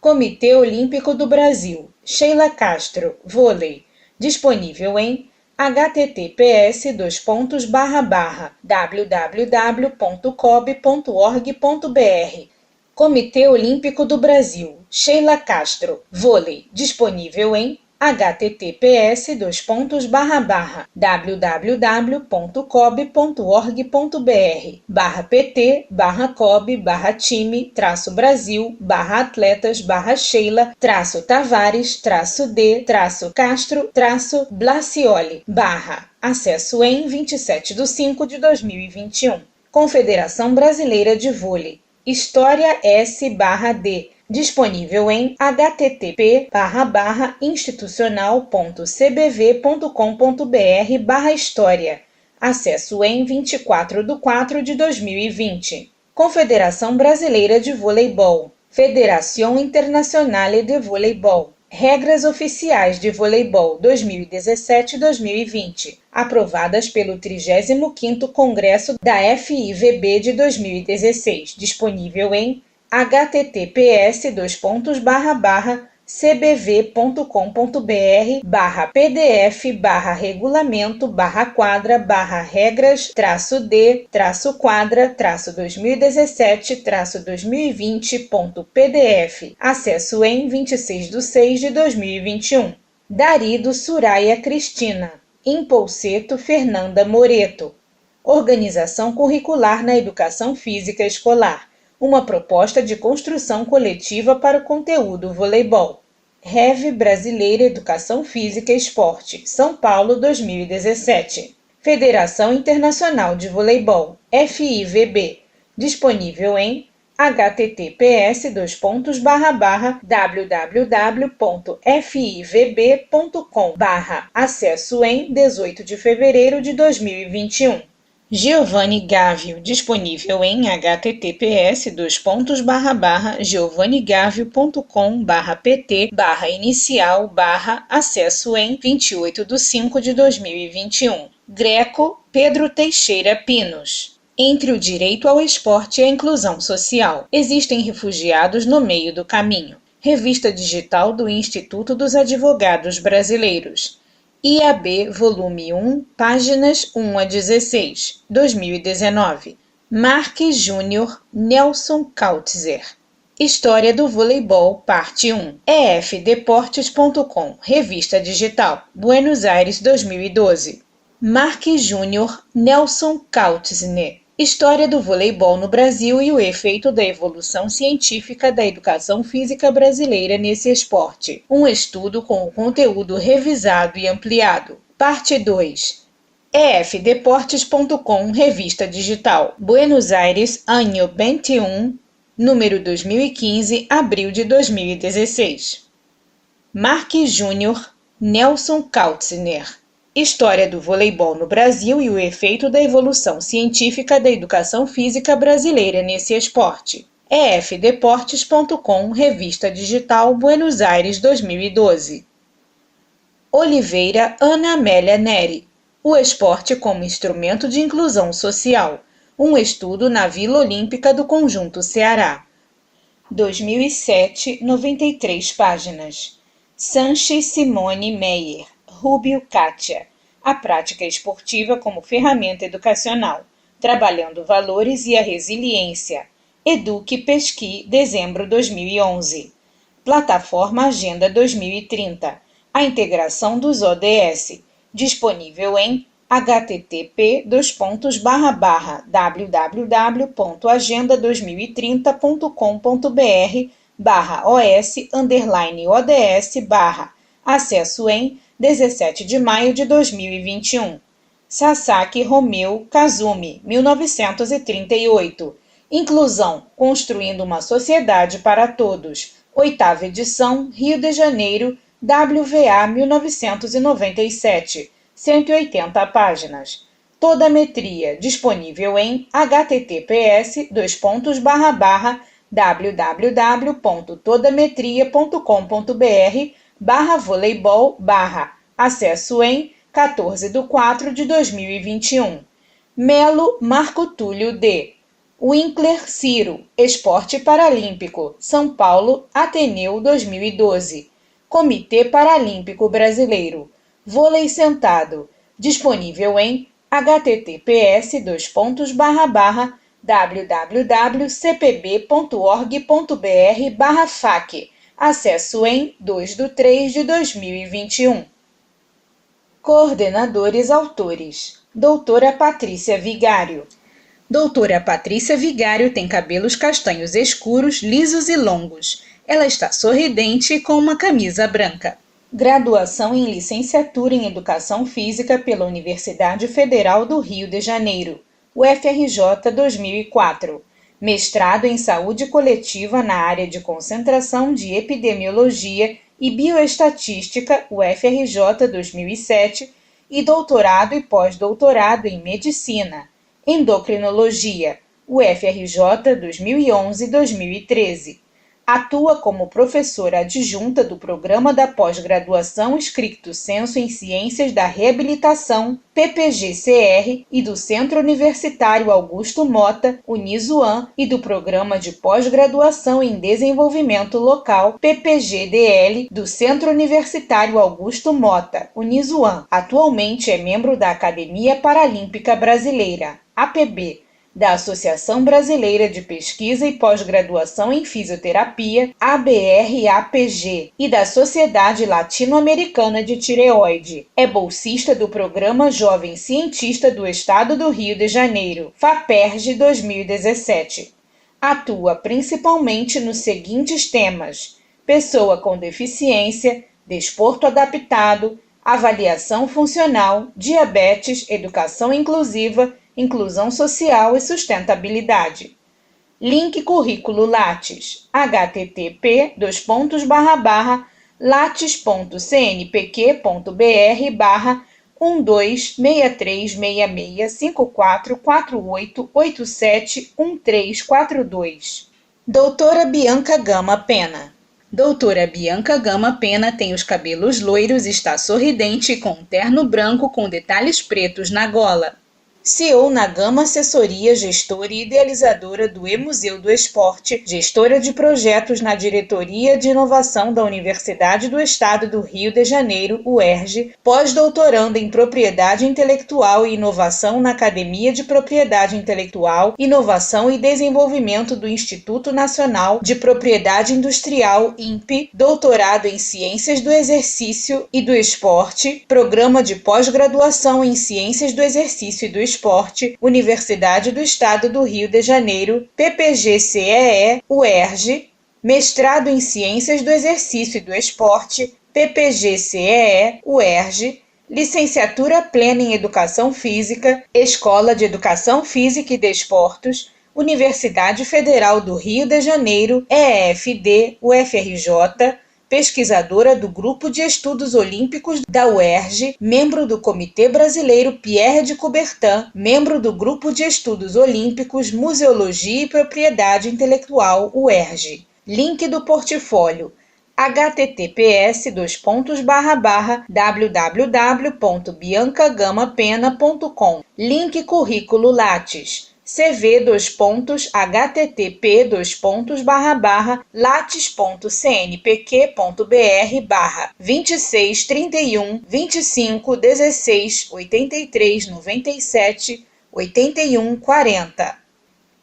Speaker 1: Comitê Olímpico do Brasil, Sheila Castro, vôlei, disponível em https://www.cob.org.br. Comitê Olímpico do Brasil, Sheila Castro, vôlei, disponível em https://www.cob.org.br/pt/cob/time-brasil/atletas/Sheila-Castro-Blacioli/ Acesso em 27/5/2021. Confederação Brasileira de Vôlei, História S/D, disponível em http://institucional.cbv.com.br/história. Acesso em 24/4/2020. Confederação Brasileira de Voleibol, Federación Internacional de Voleibol. Regras Oficiais de Voleibol 2017-2020, aprovadas pelo 35º Congresso da FIVB de 2016, disponível em https://cbv.com.br/pdf/regulamento/quadra/regras-d-quadra-2017-2020.pdf. Acesso em 26/6/2021. Darido Suraya Cristina. Impulseto Fernanda Moreto. Organização Curricular na Educação Física Escolar. Uma proposta de construção coletiva para o conteúdo voleibol. Rev Brasileira Educação Física e Esporte, São Paulo, 2017. Federação Internacional de Voleibol, FIVB. Disponível em https://www.fivb.com/ Acesso em 18/2 de fevereiro de 2021. Giovanni Gávio, disponível em https://giovannigavio.com/pt/inicial/ acesso em 28/5/2021. Greco, Pedro Teixeira Pinos. Entre o direito ao esporte e a inclusão social, existem refugiados no meio do caminho. Revista digital do Instituto dos Advogados Brasileiros. IAB, volume 1, páginas 1-16, 2019. Marques Júnior Nelson Kautzer. História do Voleibol, parte 1. efdeportes.com, revista digital, Buenos Aires, 2012. Marques Júnior Nelson Kautzer. História do voleibol no Brasil e o efeito da evolução científica da educação física brasileira nesse esporte. Um estudo com o conteúdo revisado e ampliado. Parte 2. efdeportes.com, revista digital. Buenos Aires, ano 21, número 2015, abril de 2016. Marques Júnior Nelson Kautzer. História do voleibol no Brasil e o efeito da evolução científica da educação física brasileira nesse esporte. efdeportes.com, revista digital, Buenos Aires, 2012. Oliveira Ana Amélia Neri. O esporte como instrumento de inclusão social. Um estudo na Vila Olímpica do Conjunto Ceará. 2007, 93 páginas. Sanches Simone Meyer. Rubio Kátia. A prática esportiva como ferramenta educacional, trabalhando valores e a resiliência. Eduque Pesqui, dezembro 2011. Plataforma Agenda 2030. A integração dos ODS. Disponível em http://www.agenda2030.com.br/os_ODS/ acesso em 17 de maio de 2021. Sasaki Romeu Kazumi, 1938. Inclusão, construindo uma sociedade para todos. 8ª edição, Rio de Janeiro, WVA 1997. 180 páginas. Toda metria, disponível em https://www.todametria.com.br/voleibol/ acesso em 14/4/2021. Melo Marco Túlio D. Winkler Ciro, Esporte Paralímpico, São Paulo, Ateneu 2012. Comitê Paralímpico Brasileiro. Vôlei sentado, disponível em https://www.cpb.org.br/fac, acesso em 2/3/2021. Coordenadores autores: Doutora Patrícia Vigário. Doutora Patrícia Vigário tem cabelos castanhos escuros, lisos e longos. Ela está sorridente e com uma camisa branca. Graduação em Licenciatura em Educação Física pela Universidade Federal do Rio de Janeiro, UFRJ 2004. Mestrado em Saúde Coletiva na área de concentração de Epidemiologia e Bioestatística, UFRJ 2007, e doutorado e pós-doutorado em Medicina, Endocrinologia, UFRJ 2011-2013. Atua como professora adjunta do Programa da Pós-Graduação Stricto Sensu em Ciências da Reabilitação, PPG-CR, e do Centro Universitário Augusto Mota, Unisuam, e do Programa de Pós-Graduação em Desenvolvimento Local, PPG-DL, do Centro Universitário Augusto Mota, Unisuam. Atualmente é membro da Academia Paralímpica Brasileira, APB, da Associação Brasileira de Pesquisa e Pós-Graduação em Fisioterapia, ABR-APG, e da Sociedade Latino-Americana de Tireoide. É bolsista do Programa Jovem Cientista do Estado do Rio de Janeiro, FAPERJ 2017. Atua principalmente nos seguintes temas: pessoa com deficiência, desporto adaptado, avaliação funcional, diabetes, educação inclusiva, inclusão social e sustentabilidade. Link currículo Lattes, http://lattes.cnpq.br/1263665448871342. Doutora Bianca Gama Pena. Doutora Bianca Gama Pena tem os cabelos loiros e está sorridente com um terno branco com detalhes pretos na gola. CEO na Gama Assessoria, gestora e idealizadora do E-Museu do Esporte, gestora de projetos na Diretoria de Inovação da Universidade do Estado do Rio de Janeiro, UERJ, pós-doutoranda em Propriedade Intelectual e Inovação na Academia de Propriedade Intelectual, Inovação e Desenvolvimento do Instituto Nacional de Propriedade Industrial, INPE, doutorado em Ciências do Exercício e do Esporte, Programa de Pós-Graduação em Ciências do Exercício e do Esporte, Universidade do Estado do Rio de Janeiro, PPG-CEE, UERJ, mestrado em Ciências do Exercício e do Esporte, PPG-CEE, UERJ, licenciatura plena em Educação Física, Escola de Educação Física e Desportos, Universidade Federal do Rio de Janeiro, EFD, UFRJ, pesquisadora do Grupo de Estudos Olímpicos da UERJ, membro do Comitê Brasileiro Pierre de Coubertin, membro do Grupo de Estudos Olímpicos, Museologia e Propriedade Intelectual UERJ. Link do portfólio: https://www.biancagamapena.com. Link currículo Lattes: cv://lattes.cnpq.br/2631251683978140.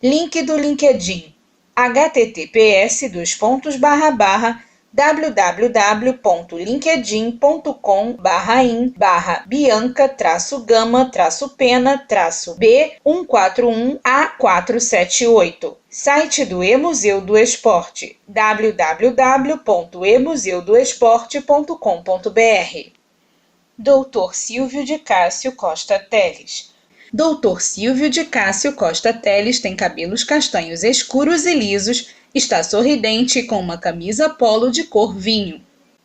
Speaker 1: Link do LinkedIn: https://www.linkedin.com www.linkedin.com/in/bianca-gama-pena-b141a478. Site do E-Museu do Esporte, www.emuseudoesporte.com.br. Dr. Silvio de Cássio Costa Teles. Dr. Silvio de Cássio Costa Teles tem cabelos castanhos escuros e lisos, está sorridente e com uma camisa polo de cor vinho.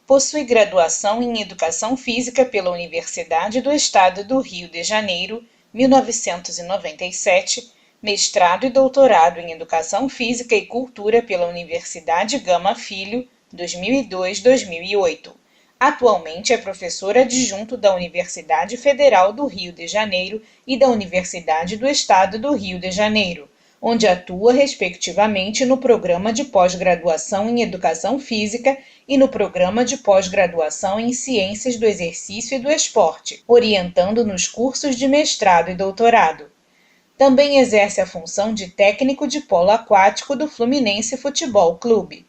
Speaker 1: Possui graduação em Educação Física pela Universidade do Estado do Rio de Janeiro, 1997, mestrado e doutorado em Educação Física e Cultura pela Universidade Gama Filho, 2002-2008. Atualmente é professor adjunto da Universidade Federal do Rio de Janeiro e da Universidade do Estado do Rio de Janeiro, onde atua respectivamente no programa de pós-graduação em Educação Física e no programa de pós-graduação em Ciências do Exercício e do Esporte, orientando nos cursos de mestrado e doutorado. Também exerce a função de técnico de polo aquático do Fluminense Futebol Clube.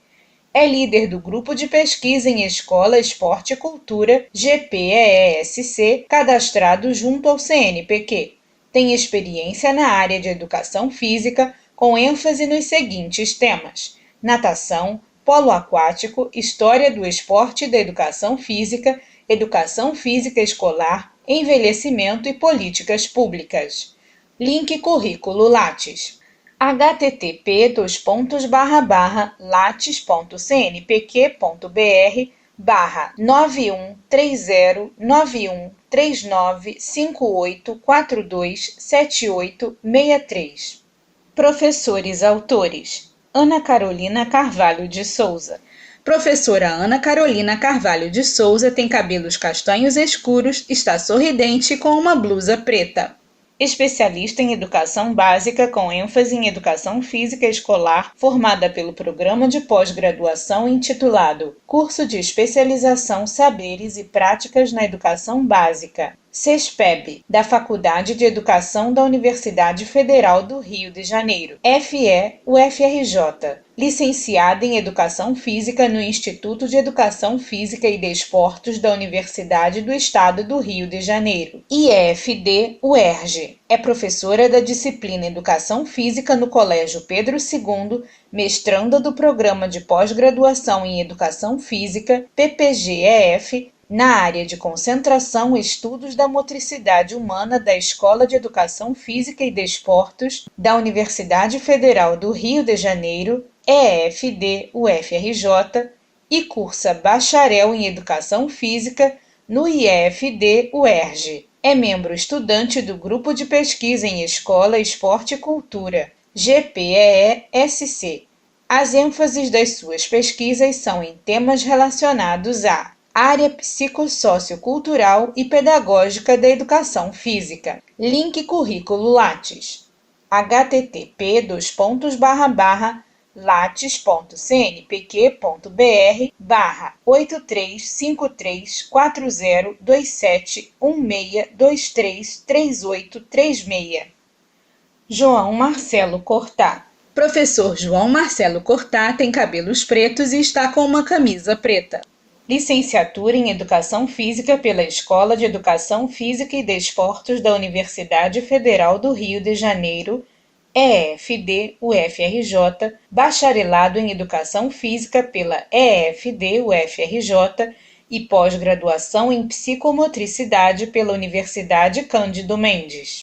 Speaker 1: É líder do Grupo de Pesquisa em Escola, Esporte e Cultura, GPEESC, cadastrado junto ao CNPq. Tem experiência na área de Educação Física, com ênfase nos seguintes temas: natação, polo aquático, história do esporte e da educação física escolar, envelhecimento e políticas públicas. Link currículo Lattes. http://lattes.cnpq.br/9130913958427863. Professores autores: Ana Carolina Carvalho de Souza. Professora Ana Carolina Carvalho de Souza tem cabelos castanhos escuros, está sorridente e com uma blusa preta. Especialista em Educação Básica com ênfase em Educação Física Escolar, formada pelo Programa de Pós-Graduação intitulado Curso de Especialização Saberes e Práticas na Educação Básica, CESPEB, da Faculdade de Educação da Universidade Federal do Rio de Janeiro, FE-UFRJ. Licenciada em Educação Física no Instituto de Educação Física e Desportos da Universidade do Estado do Rio de Janeiro, IEFD-UERJ. É professora da disciplina Educação Física no Colégio Pedro II, mestranda do Programa de Pós-Graduação em Educação Física, PPG-EF, na área de Concentração e Estudos da Motricidade Humana da Escola de Educação Física e Desportos da Universidade Federal do Rio de Janeiro, EFD-UFRJ, e cursa Bacharel em Educação Física no IEFD-UERJ. É membro estudante do Grupo de Pesquisa em Escola, Esporte e Cultura, GPEESC. As ênfases das suas pesquisas são em temas relacionados à área psicossociocultural e pedagógica da educação física. Link currículo Lattes. http://lattes.cnpq.br/83532716233836. João Marcelo Cortá. Professor João Marcelo Cortá tem cabelos pretos e está com uma camisa preta. Licenciatura em Educação Física pela Escola de Educação Física e Desportos da Universidade Federal do Rio de Janeiro, EFD-UFRJ, bacharelado em Educação Física pela EFD-UFRJ e pós-graduação em Psicomotricidade pela Universidade Cândido Mendes.